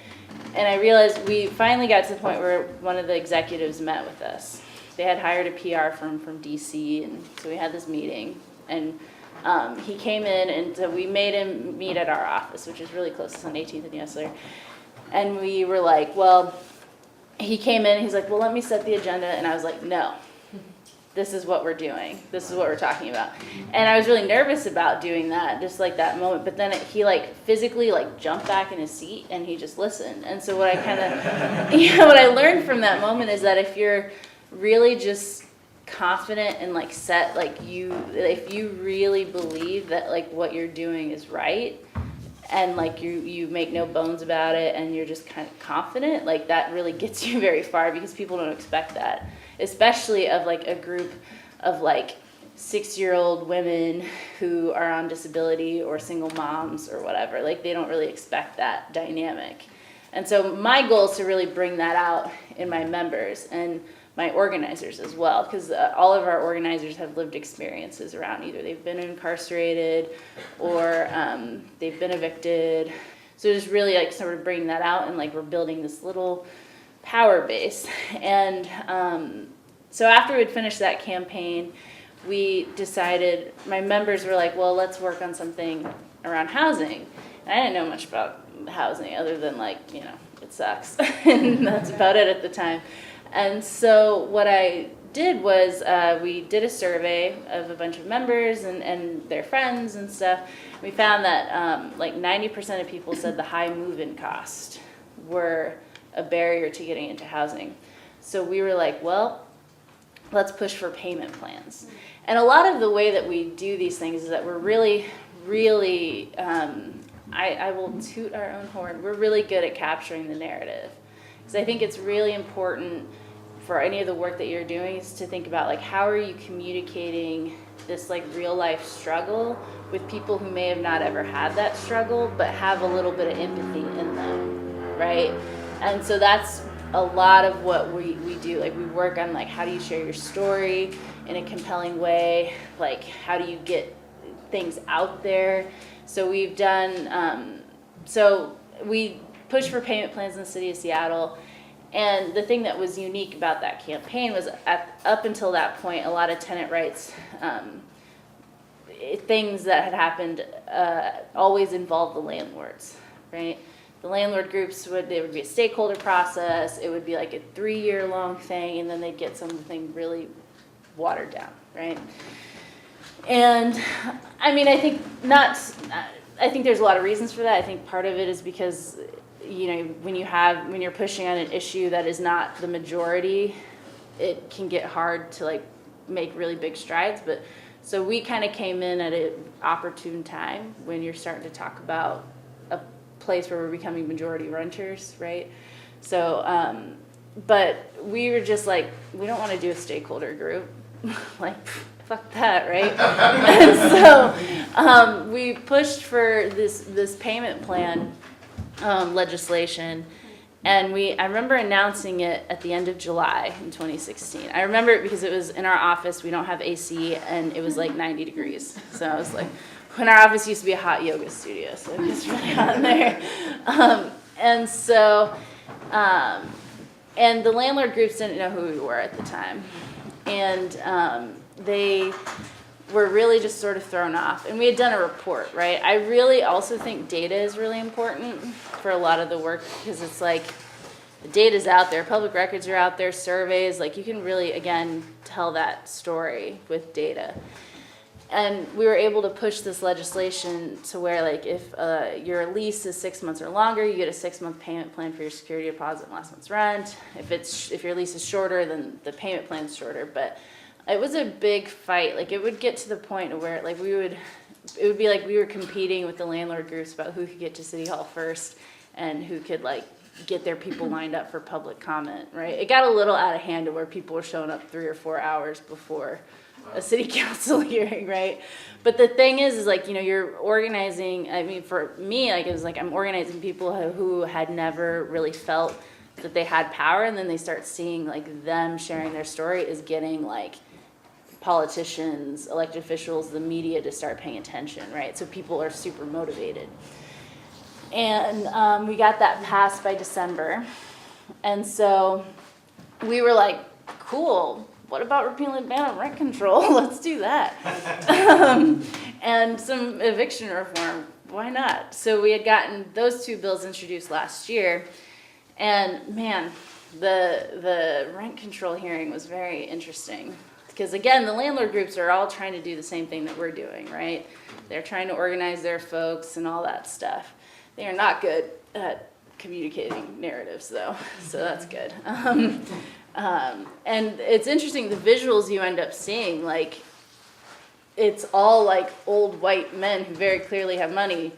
And I realized we finally got to the point where one of the executives met with us. They had hired a PR firm from DC, and so we had this meeting. And he came in, and so we made him meet at our office, which is really close. It's on 18th and Yesler. And we were like, well, he came in, he's like, well, let me set the agenda. And I was like, no, this is what we're doing. This is what we're talking about. And I was really nervous about doing that, just like that moment. But then he physically jumped back in his seat, and he just listened. And so what I kind of, what I learned from that moment is that if you're really just confident and set, if you really believe that what you're doing is right, and you make no bones about it, and you're just kind of confident, that really gets you very far, because people don't expect that, especially of a group of 6-year-old women who are on disability or single moms or whatever. They don't really expect that dynamic. And so my goal is to really bring that out in my members and my organizers as well, because all of our organizers have lived experiences around either they've been incarcerated or they've been evicted. So just really sort of bringing that out, and we're building this little power base. And so after we'd finished that campaign, we decided, my members were like, well, let's work on something around housing. And I didn't know much about housing other than it sucks. And that's about it at the time. And so what I did was we did a survey of a bunch of members and their friends and stuff. We found that 90% of people said the high move-in cost were a barrier to getting into housing. So we were like, well, let's push for payment plans. And a lot of the way that we do these things is that we're really, I will toot our own horn, we're really good at capturing the narrative. Because I think it's really important for any of the work that you're doing is to think about how are you communicating this real life struggle with people who may have not ever had that struggle but have a little bit of empathy in them, right? And so that's a lot of what we do. We work on how do you share your story in a compelling way, how do you get things out there. So we've done, so we pushed for payment plans in the city of Seattle. And the thing that was unique about that campaign was up until that point, a lot of tenant rights things that had happened always involved the landlords, right? The landlord groups there would be a stakeholder process. It would be a 3-year-long thing, and then they'd get something really watered down, right? And I mean, I think there's a lot of reasons for that. I think part of it is because when you're pushing on an issue that is not the majority, it can get hard to make really big strides. But so we kind of came in at an opportune time when you're starting to talk about a place where we're becoming majority renters, right? So, but we were just we don't want to do a stakeholder group, fuck that, right? And so we pushed for this payment plan legislation, and I remember announcing it at the end of July in 2016. I remember it because it was in our office. We don't have AC, and it was 90 degrees. So I was when our office used to be a hot yoga studio, so it was really hot in there. And so, and the landlord groups didn't know who we were at the time, and they were really just sort of thrown off. And we had done a report, right? I really also think data is really important for a lot of the work, because it's the data's out there, public records are out there, surveys, you can really, again, tell that story with data. And we were able to push this legislation to where, like, if your lease is 6 months or longer, you get a 6-month payment plan for your security deposit and last month's rent. If your lease is shorter, then the payment plan's shorter. But it was a big fight. Like, it would get to the point where, like, it would be like we were competing with the landlord groups about who could get to City Hall first and who could, like, get their people lined up for public comment, right? It got a little out of hand to where people were showing up 3 or 4 hours before a city council hearing, right? But the thing is like, you know, you're organizing, I mean, for me, like, it was like I'm organizing people who had never really felt that they had power, and then they start seeing, like, them sharing their story is getting, like, politicians, elected officials, the media to start paying attention, right? So people are super motivated. And we got that passed by December. And so we were like, cool, what about repealing the ban on rent control? Let's do that. And some eviction reform, why not? So we had gotten those 2 bills introduced last year. And man, the rent control hearing was very interesting. Because again, the landlord groups are all trying to do the same thing that we're doing, right? They're trying to organize their folks and all that stuff. They are not good at communicating narratives, though, so that's good. And it's interesting, the visuals you end up seeing, like, it's all like old white men who very clearly have money,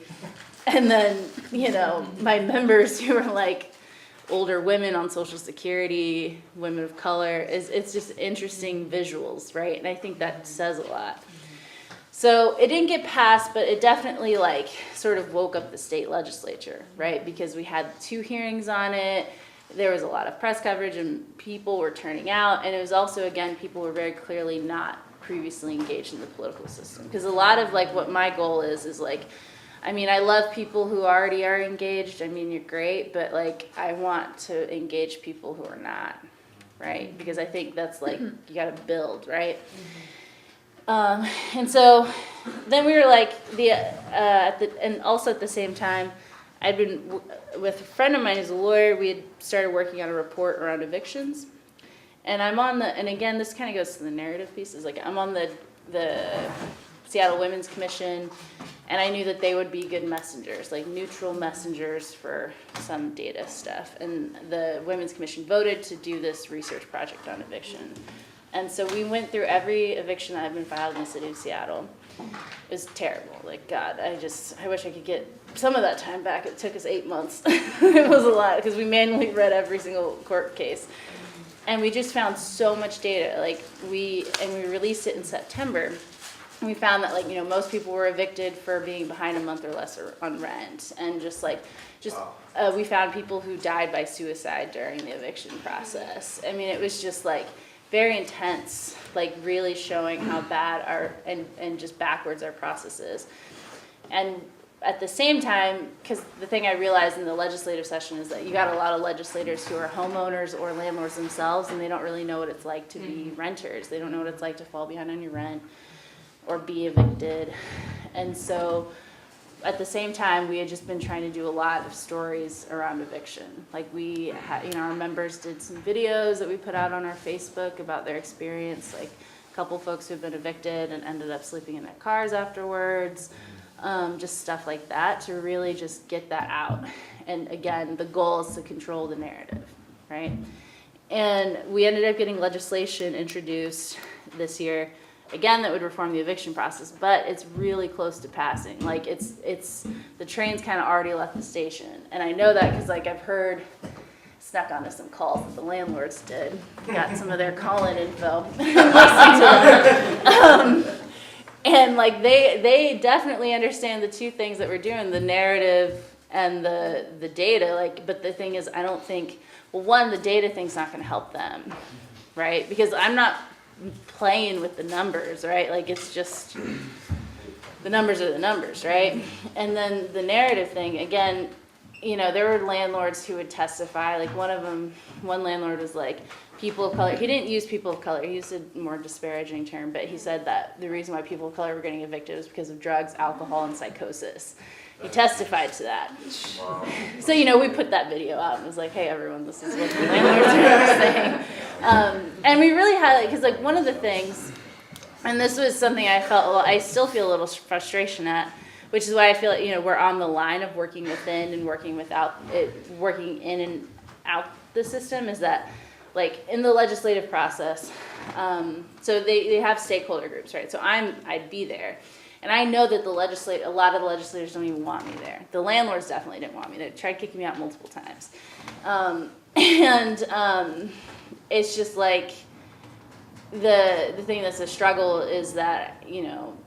and then, you know, my members who are like older women on Social Security, women of color. It's just interesting visuals, right? And I think that says a lot. So it didn't get passed, but it definitely, like, sort of woke up the state legislature, right? Because we had 2 hearings on it. There was a lot of press coverage and people were turning out. And it was also, again, people were very clearly not previously engaged in the political system. Because a lot of, like, what my goal is like, I mean, I love people who already are engaged. I mean, you're great, but, like, I want to engage people who are not, right? Because I think that's, like, you got to build, right? And so then we were like, and also at the same time, I'd been with a friend of mine who's a lawyer. We had started working on a report around evictions, and I'm on and again, this kind of goes to the narrative piece. Is like I'm on the Seattle Women's Commission, and I knew that they would be good messengers, like neutral messengers for some data stuff. And the Women's Commission voted to do this research project on eviction. And so we went through every eviction that had been filed in the city of Seattle. It was terrible. Like, God, I wish I could get some of that time back. It took us 8 months. It was a lot because we manually read every single court case. And we just found so much data. Like, we released it in September. And we found that, like, you know, most people were evicted for being behind a month or less on rent. And we found people who died by suicide during the eviction process. I mean, it was just like, very intense, like really showing how bad and just backwards our process is. And at the same time, because the thing I realized in the legislative session is that you got a lot of legislators who are homeowners or landlords themselves, and they don't really know what it's like to be renters. They don't know what it's like to fall behind on your rent or be evicted. And so at the same time, we had just been trying to do a lot of stories around eviction. Like our members did some videos that we put out on our Facebook about their experience, like a couple folks who've been evicted and ended up sleeping in their cars afterwards, just stuff like that to really just get that out. And again, the goal is to control the narrative, right? And we ended up getting legislation introduced this year, again, that would reform the eviction process, but it's really close to passing. Like, it's the train's kind of already left the station. And I know that because, like, I've snuck onto some calls that the landlords did, got some of their call-in info, listened to them. And, like, they definitely understand the 2 things that we're doing, the narrative and the data. Like, but the thing is, I don't think, well, one, the data thing's not going to help them, right? Because I'm not playing with the numbers, right? Like, it's just, the numbers are the numbers, right? And then the narrative thing, again, you know, there were landlords who would testify. Like, one landlord was like, people of color. He didn't use people of color. He used a more disparaging term, but he said that the reason why people of color were getting evicted was because of drugs, alcohol, and psychosis. He testified to that. Wow. So, you know, we put that video out and was like, hey, everyone, this is what the landlords are saying. And we really highlight, because, like, one of the things And this was something I still feel a little frustration at, which is why I feel like, we're on the line of working within and working without it, working in and out the system, is that, like, in the legislative process, so they have stakeholder groups, right? So I'd be there. And I know that a lot of the legislators don't even want me there. The landlords definitely didn't want me. They tried kicking me out multiple times. It's just like, the thing that's a struggle is that,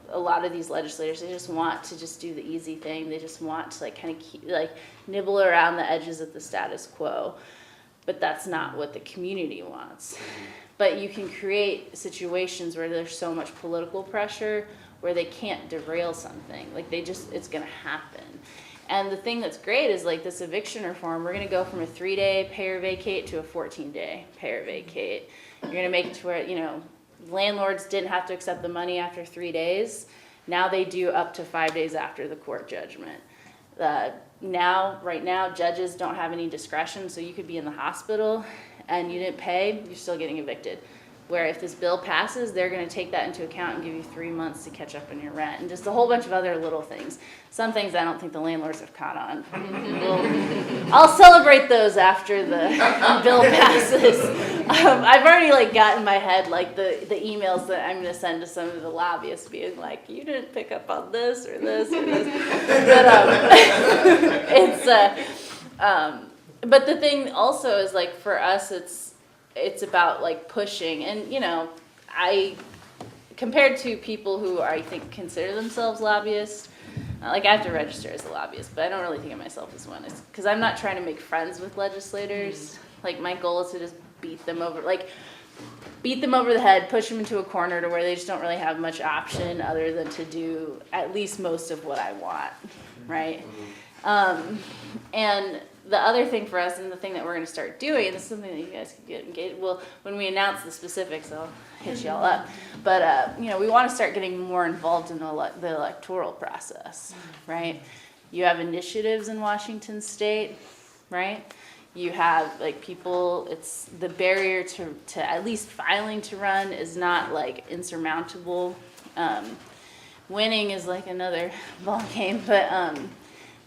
a lot of these legislators, they just want to just do the easy thing. They just want to, like, kind of keep, like, nibble around the edges of the status quo. But that's not what the community wants. But you can create situations where there's so much political pressure where they can't derail something. Like, it's gonna happen. And the thing that's great is, like, this eviction reform, we're gonna go from a 3-day pay or vacate to a 14-day pay or vacate. You're gonna make it to where, landlords didn't have to accept the money after 3 days. Now they do up to 5 days after the court judgment. Right now, judges don't have any discretion, so you could be in the hospital and you didn't pay, you're still getting evicted. Where if this bill passes, they're gonna take that into account and give you 3 months to catch up on your rent, and just a whole bunch of other little things. Some things I don't think the landlords have caught on. I'll celebrate those after the bill passes. I've already, like, got in my head, like, the emails that I'm gonna send to some of the lobbyists being like, you didn't pick up on this or this or this. But but the thing also is, like, for us, it's about, like, pushing, and compared to people who I think consider themselves lobbyists, like, I have to register as a lobbyist, but I don't really think of myself as one. It's because I'm not trying to make friends with legislators. Like, my goal is to just beat them over the head, push them into a corner to where they just don't really have much option other than to do at least most of what I want, right? And the other thing for us, and the thing that we're going to start doing, and this is something that you guys can get engaged. Well, when we announce the specifics, I'll hit y'all up. But we want to start getting more involved in the electoral process, right? You have initiatives in Washington State, right? You have, like, people. It's the barrier to at least filing to run is not, like, insurmountable. Winning is, like, another ball game, but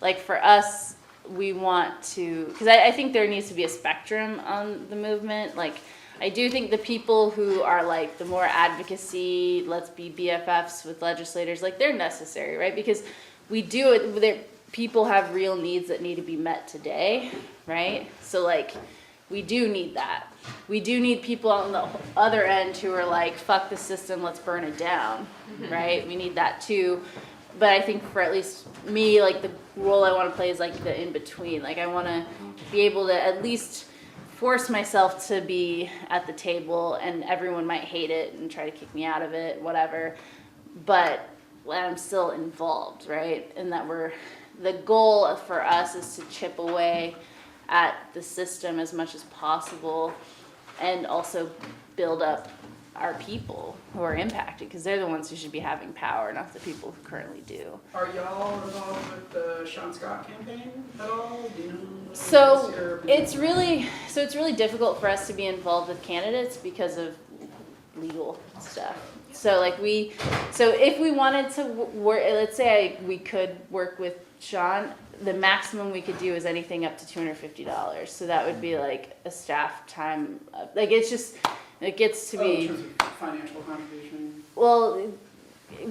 like, for us, we want to, because I think there needs to be a spectrum on the movement. Like, I do think the people who are, like, the more advocacy, let's be BFFs with legislators, like, they're necessary, right? Because we do it, people have real needs that need to be met today, right? So, like, we do need that. We do need people on the other end who are like, fuck the system, let's burn it down, right? We need that too. But I think for at least me, like, the role I want to play is, like, the in-between. Like, I want to be able to at least force myself to be at the table, and everyone might hate it and try to kick me out of it, whatever. But I'm still involved, right? And that the goal for us is to chip away at the system as much as possible, and also build up our people who are impacted, because they're the ones who should be having power, not the people who currently do. Are y'all involved with the Sean Scott campaign at all? Do you know? So it's really difficult for us to be involved with candidates because of legal stuff. So, like, if we wanted to work, let's say we could work with Sean, the maximum we could do is anything up to $250. So that would be, like, a staff time. Like, it gets to be. In terms of financial contribution. Well,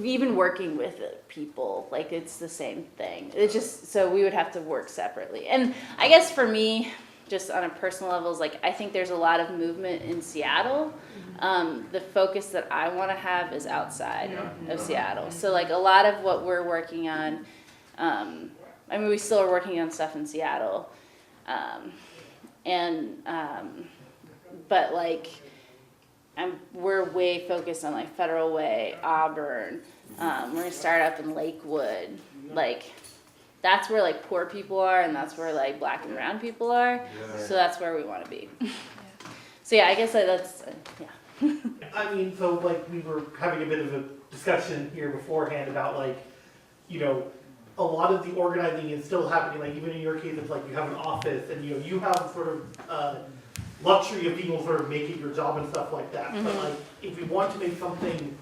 even working with people, like, it's the same thing. It's just, so we would have to work separately. And I guess for me, just on a personal level, is, like, I think there's a lot of movement in Seattle. The focus that I want to have is outside of Seattle. So, like, a lot of what we're working on, we still are working on stuff in Seattle. But, like, we're way focused on, like, Federal Way, Auburn. We're gonna start up in Lakewood. Like, that's where, like, poor people are, and that's where, like, black and brown people are. Yeah. So that's where we want to be. So yeah, I guess that's yeah. I mean, so, like, we were having a bit of a discussion here beforehand about, like, a lot of the organizing is still happening. Like, even in your case, it's like you have an office, and you have sort of luxury of people sort of making your job and stuff like that. Mm-hmm. But, like, if we want to make something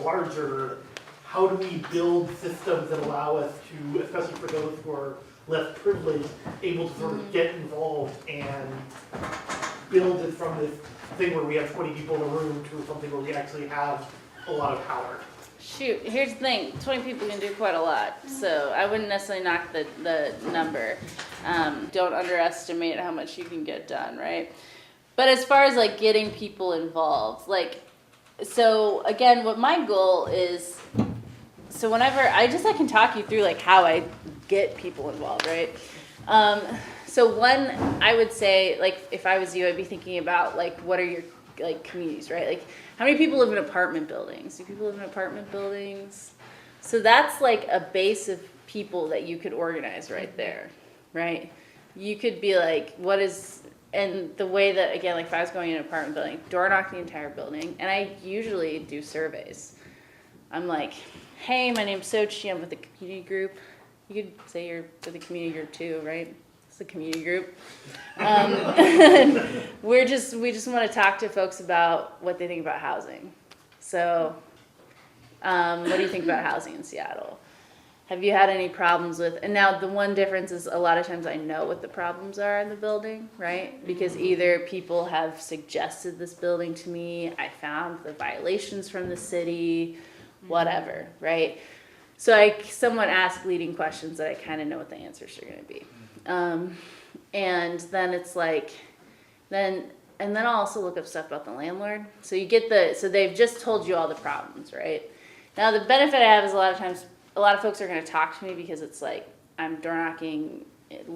larger, how do we build systems that allow us to, especially for those who are less privileged, able to sort of get involved and build it from this thing where we have 20 people in a room to something where we actually have a lot of power. Shoot, here's the thing, 20 people can do quite a lot, so I wouldn't necessarily knock the number. Don't underestimate how much you can get done, right? But as far as like getting people involved, like, so again, what my goal is, so whenever, I can talk you through like how I get people involved, right? So one, I would say, like, if I was you, I'd be thinking about like, what are your like communities, right? Like, how many people live in apartment buildings? Do people live in apartment buildings? So that's like a base of people that you could organize right there, right? You could be like, what is, and the way that, again, like if I was going in an apartment building, door knock the entire building, and I usually do surveys. I'm like, hey, my name's Sochi, I'm with the community group. You could say you're with the community group too, right? It's a community group. We just want to talk to folks about what they think about housing. So, what do you think about housing in Seattle? Have you had any problems with, and now the one difference is a lot of times I know what the problems are in the building, right? Because either people have suggested this building to me, I found the violations from the city, whatever, right? So I somewhat ask leading questions that I kind of know what the answers are going to be. And then it's like, and then I'll also look up stuff about the landlord. So you get so they've just told you all the problems, right? Now the benefit I have is a lot of times, a lot of folks are going to talk to me because it's like, I'm door knocking.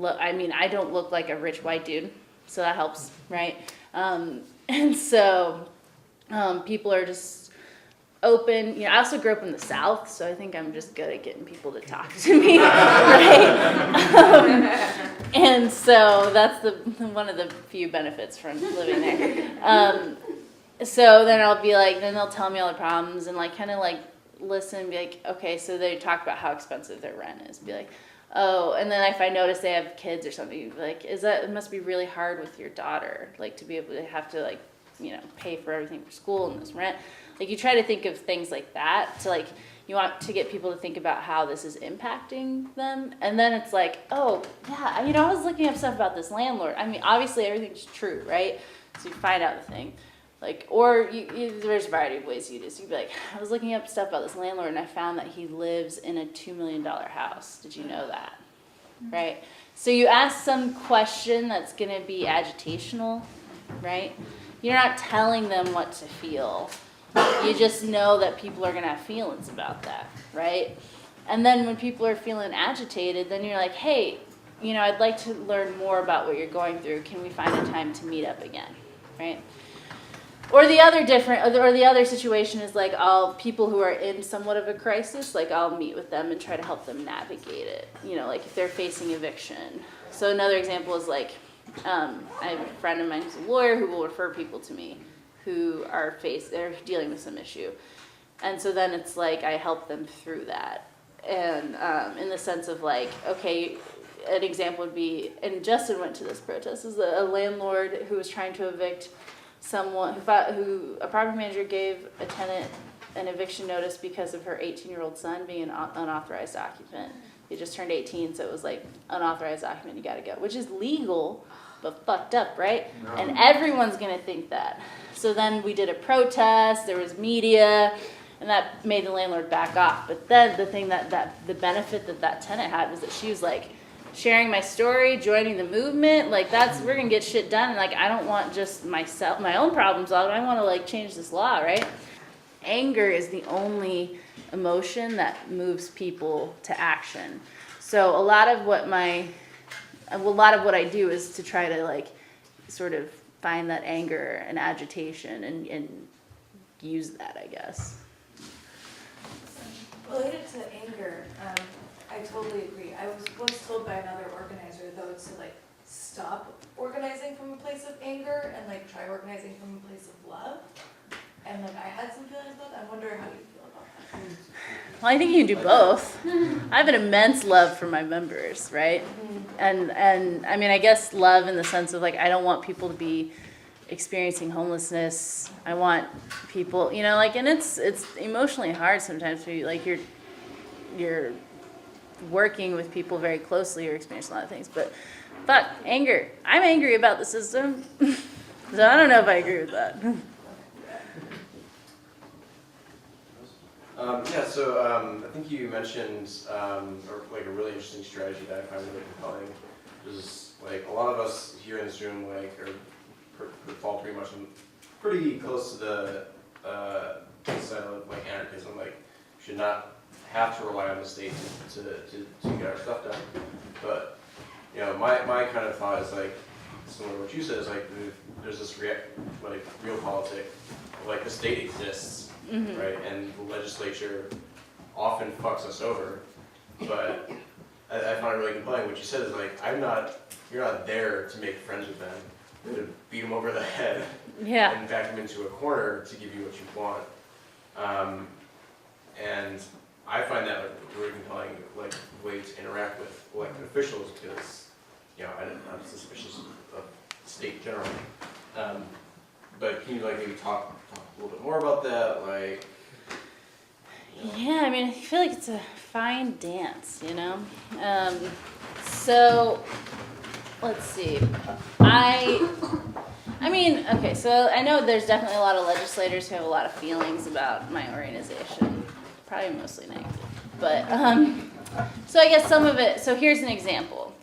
I mean, I don't look like a rich white dude, so that helps, right? And so people are just open. You know, I also grew up in the South, so I think I'm just good at getting people to talk to me, right? And so that's one of the few benefits from living there. So then I'll be like, then they'll tell me all the problems and like kind of like listen and be like, okay, so they talk about how expensive their rent is. Be like, oh, and then if I notice they have kids or something, be like, it must be really hard with your daughter, like to be able to have to like, you know, pay for everything for school and this rent. Like you try to think of things like that to like, you want to get people to think about how this is impacting them. And then it's like, oh yeah, you know, I was looking up stuff about this landlord. I mean, obviously everything's true, right? So you find out the thing. Like, or there's a variety of ways you do this. You'd be like, I was looking up stuff about this landlord and I found that he lives in a $2 million house. Did you know that? Right? So you ask some question that's going to be agitational, right? You're not telling them what to feel. You just know that people are going to have feelings about that, right? And then when people are feeling agitated, then you're like, hey, you know, I'd like to learn more about what you're going through. Can we find a time to meet up again, right? Or the other situation is like people who are in somewhat of a crisis, like I'll meet with them and try to help them navigate it. You know, like if they're facing eviction. So another example is like, I have a friend of mine who's a lawyer who will refer people to me who they're dealing with some issue. And so then it's like I help them through that. And in the sense of like, okay, an example would be, and Justin went to this protest, is a landlord who was trying to evict someone who a property manager gave a tenant an eviction notice because of her 18-year-old son being an unauthorized occupant. He just turned 18, so it was like unauthorized occupant, you gotta go, which is legal, but fucked up, right? No. And everyone's gonna think that. So then we did a protest, there was media, and that made the landlord back off. But then the thing the benefit that tenant had was that she was like, sharing my story, joining the movement, like we're gonna get shit done. And like, I don't want just my own problems solved. I want to like change this law, right? Anger is the only emotion that moves people to action. So a lot of what I do is to try to like sort of find that anger and agitation and use that, I guess. Related to anger, I totally agree. I was once told by another organizer, though, to like stop organizing from a place of anger and like try organizing from a place of love. And like I had some feelings about that. I wonder how you feel about that. Well, I think you can do both. I have an immense love for my members, right? And I mean, I guess love in the sense of like I don't want people to be experiencing homelessness. I want people, you know, like, and it's emotionally hard sometimes for you, like you're working with people very closely, you're experiencing a lot of things, but fuck, anger. I'm angry about the system. So I don't know if I agree with that. I think you mentioned like a really interesting strategy that I find really compelling. Is like a lot of us here in this room like fall pretty much pretty close to the side of like anarchism. Like we should not have to rely on the state to get our stuff done. But you know, my kind of thought is like similar to what you said is like there's this real politic, like the state exists, right, and the legislature often fucks us over. But I find it really compelling. What you said is like you're not there to make friends with them, you're to beat them over the head, and back them into a corner to give you what you want. And I find that like a really compelling like way to interact with elected officials because I'm suspicious of the state in general. But can you like maybe talk a little bit more about that? Like, yeah, I mean, I feel like it's a fine dance, you know? So, let's see. I mean, okay, so I know there's definitely a lot of legislators who have a lot of feelings about my organization. Probably mostly negative. But, so I guess some of it, so here's an example.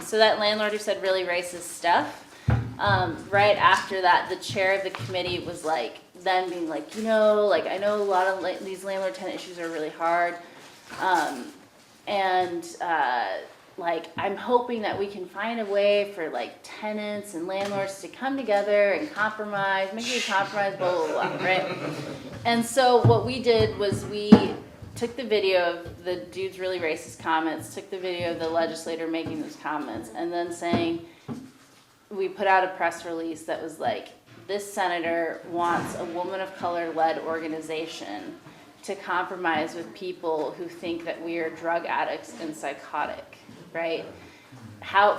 So that landlord who said really racist stuff, right after that, the chair of the committee was like, then being like, you know, like I know a lot of these landlord-tenant issues are really hard, like I'm hoping that we can find a way for like tenants and landlords to come together and compromise, make a compromise, blah, blah, blah, right? And so what we did was we took the video of the dude's really racist comments, took the video of the legislator making those comments, and then saying, we put out a press release that was like, this senator wants a woman of color-led organization to compromise with people who think that we are drug addicts and psychotic, right?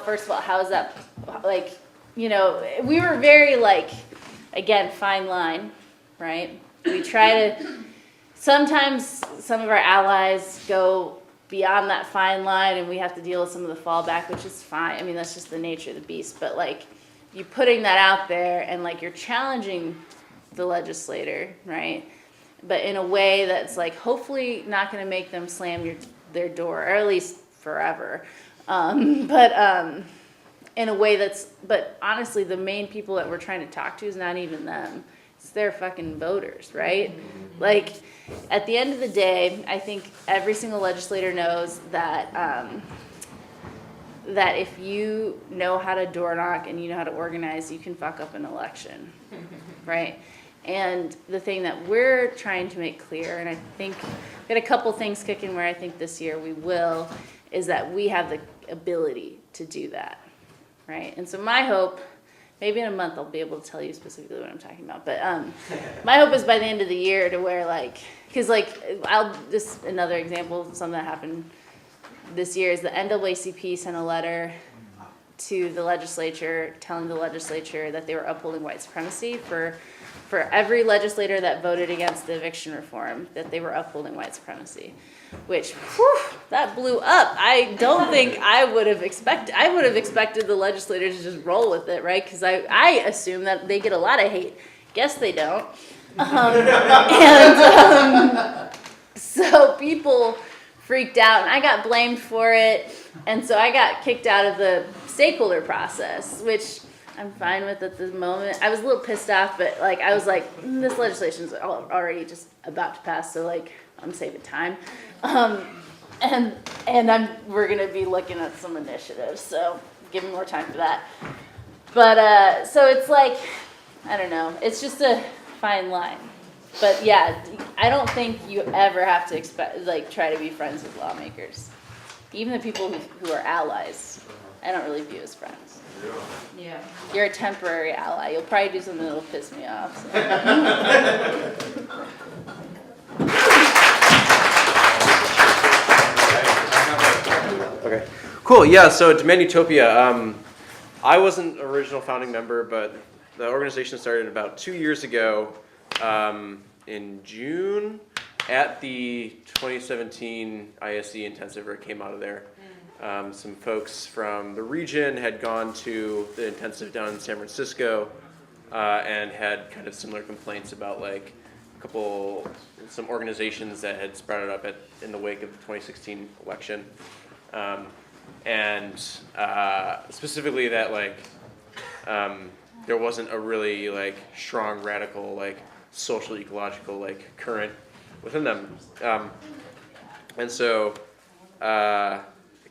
First of all, how is that, like, you know, we were very like, again, fine line, right? We try to, sometimes some of our allies go beyond that fine line and we have to deal with some of the fallback, which is fine. I mean, that's just the nature of the beast, but like, you putting that out there and like you're challenging the legislator, right? But in a way that's like hopefully not going to make them slam their door, or at least forever. But in a way that's, but honestly, the main people that we're trying to talk to is not even them. It's their fucking voters, right? Like at the end of the day, I think every single legislator knows that that if you know how to door knock and you know how to organize, you can fuck up an election, right? And the thing that we're trying to make clear, and I think we had a couple things kicking where I think this year we will, is that we have the ability to do that, right? And so my hope, maybe in a month I'll be able to tell you specifically what I'm talking about, but my hope is by the end of the year to where like, because like, just another example of something that happened this year is the NAACP sent a letter to the legislature telling the legislature that they were upholding white supremacy for every legislator that voted against the eviction reform, that they were upholding white supremacy, which, whew, that blew up. I don't think I would have expected the legislators to just roll with it, right? Because I assume that they get a lot of hate. Guess they don't. So people freaked out, and I got blamed for it, and so I got kicked out of the stakeholder process, which I'm fine with at the moment. I was a little pissed off, but like I was like, this legislation's already just about to pass, so like I'm saving time, and we're gonna be looking at some initiatives, so give me more time for that. But so it's like, I don't know, it's just a fine line. But yeah, I don't think you ever have to try to be friends with lawmakers. Even the people who are allies, I don't really view as friends. Yeah. You're a temporary ally. You'll probably do something that'll piss me off. So. Okay. Cool. Yeah. So Demand Utopia. I wasn't an original founding member, but the organization started about 2 years ago in June at the 2017 ISE intensive, or it came out of there. Some folks from the region had gone to the intensive down in San Francisco and had kind of similar complaints about like some organizations that had sprouted up in the wake of the 2016 election. And specifically that like there wasn't a really like strong radical like social ecological like current within them. And so I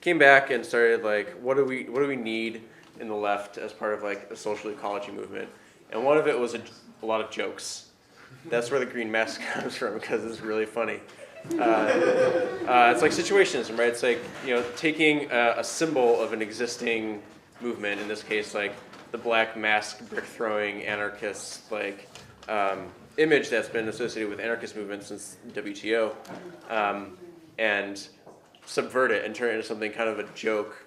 came back and started like what do we need in the left as part of like a social ecology movement? And one of it was a lot of jokes. That's where the green mask comes from, because it's really funny. It's like situationism, right? It's like, you know, taking a symbol of an existing movement, in this case, like the black mask brick throwing anarchist like image that's been associated with anarchist movements since WTO, and subvert it and turn it into something kind of a joke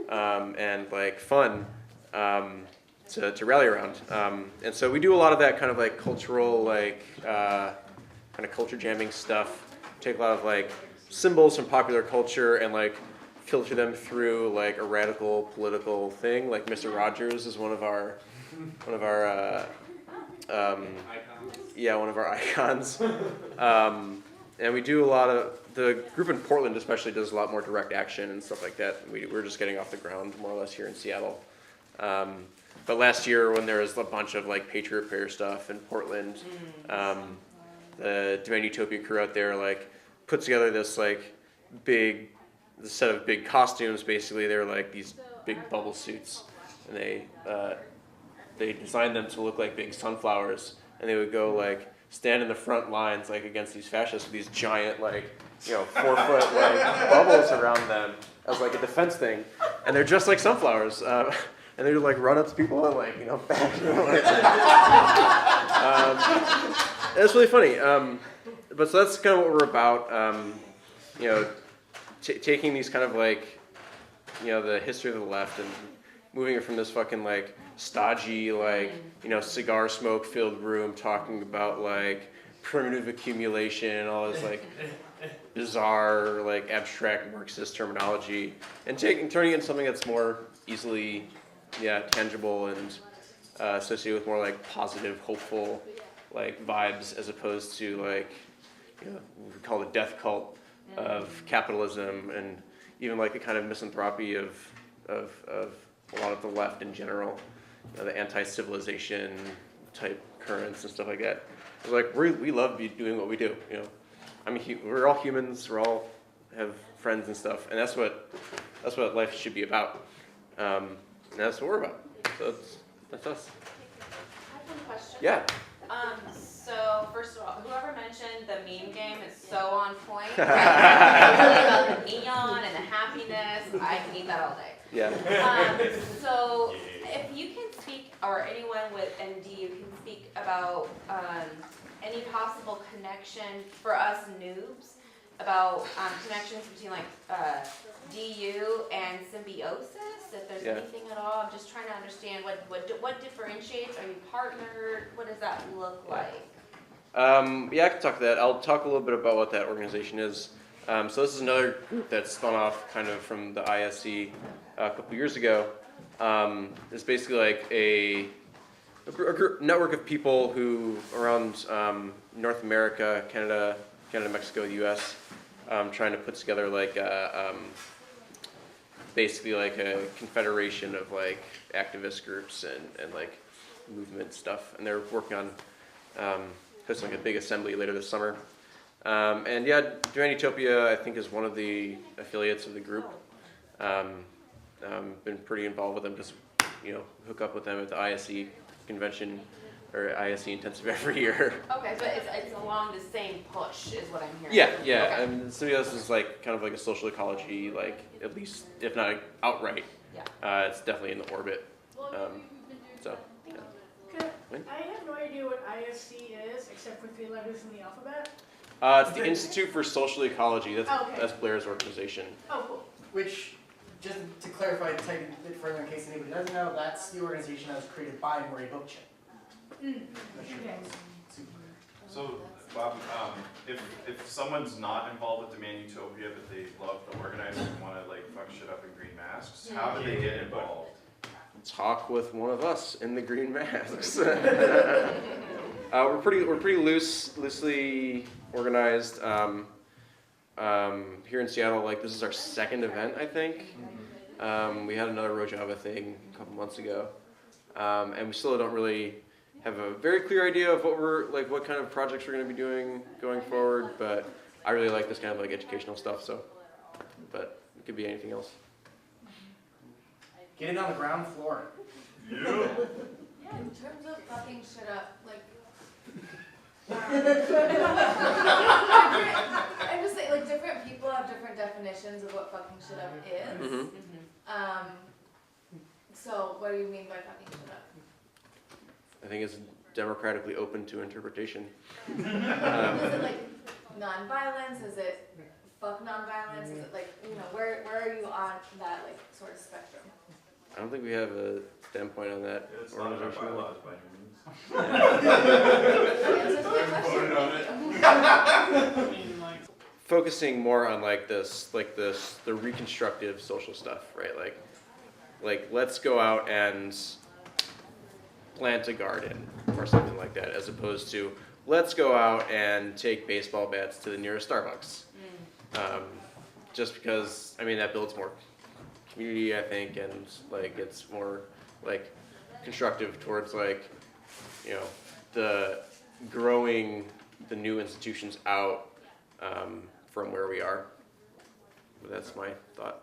and like fun to rally around. And so we do a lot of that kind of like cultural, like kind of culture jamming stuff. Take a lot of like symbols from popular culture and like filter them through like a radical political thing. Like Mr. Rogers is one of our icons. And we do a lot of, the group in Portland especially does a lot more direct action and stuff like that. We're just getting off the ground more or less here in Seattle. But last year when there was a bunch of like Patriot Prayer stuff in Portland, the Demand Utopia crew out there like put together this like set of big costumes. Basically they were like these big bubble suits, and they designed them to look like big sunflowers, and they would go like stand in the front lines like against these fascists with these giant like 4-foot like bubbles around them as like a defense thing, and they're just like sunflowers. And they would like run up to people and like back. It's really funny. But so that's kind of what we're about. Taking these kind of like the history of the left and moving it from this fucking like stodgy like cigar smoke filled room talking about like primitive accumulation and all this like bizarre like abstract Marxist terminology, and turning it into something that's more easily tangible and associated with more like positive, hopeful like vibes, as opposed to like what we call the death cult of capitalism, and even like a kind of misanthropy of a lot of the left in general, the anti-civilization type currents and stuff like that. It's like we love doing what we do. I mean, we're all humans. We all have friends and stuff, and that's what life should be about. And that's what we're about. So that's us. I have one question. Yeah. So first of all, whoever mentioned the meme game is so on point. Really about the neon and the happiness. I can eat that all day. Yeah. So if you can speak, or anyone with ND, you can speak about any possible connection for us noobs about connections between like DU and symbiosis, if there's anything at all. I'm just trying to understand what differentiates. Are you partnered? What does that look like? I can talk to that. I'll talk a little bit about what that organization is. So this is another group that spun off kind of from the ISE a couple years ago. It's basically like a network of people who around North America, Canada, Mexico, the U.S., trying to put together like basically like a confederation of like activist groups and like movement stuff, and they're working on hosting like a big assembly later this summer. And Demand Utopia I think is one of the affiliates of the group. Been pretty involved with them, just hook up with them at the ISE convention or ISE intensive every year. Okay, but it's along the same push is what I'm hearing. Yeah. Okay. And Symbiosis is like kind of like a social ecology, like at least if not outright. Yeah. It's definitely in the orbit. So. Yeah. I have no idea what ISC is, except for 3 letters in the alphabet. It's the Institute for Social Ecology. That's Blair's organization. Oh, cool. Which, just to clarify a tiny bit further in case anybody doesn't know, that's the organization that was created by Bookchin. So, Bob, if someone's not involved with Demand Utopia, but they love the organizing and want to like fuck shit up in green masks, how do they get involved? Talk with one of us in the green masks. We're pretty loosely organized. Here in Seattle, like this is our second event, I think. We had another Rojava thing a couple months ago, and we still don't really have a very clear idea of what kind of projects we're going to be doing going forward. But I really like this kind of like educational stuff. So, but it could be anything else. Get it on the ground floor. Yeah, in terms of fucking shit up, like, I'm just saying, like, different people have different definitions of what fucking shit up is. So, what do you mean by fucking shit up? I think it's democratically open to interpretation. Is it like non-violence? Is it fuck non-violence? Is it like, where are you on that like sort of spectrum? I don't think we have a standpoint on that. It's not in our bylaws by any means. Focusing more on the reconstructive social stuff, right? Like let's go out and plant a garden or something like that, as opposed to let's go out and take baseball bats to the nearest Starbucks. Just because, I mean, that builds more community, I think, and like it's more like constructive towards like, the growing the new institutions out from where we are. But that's my thought.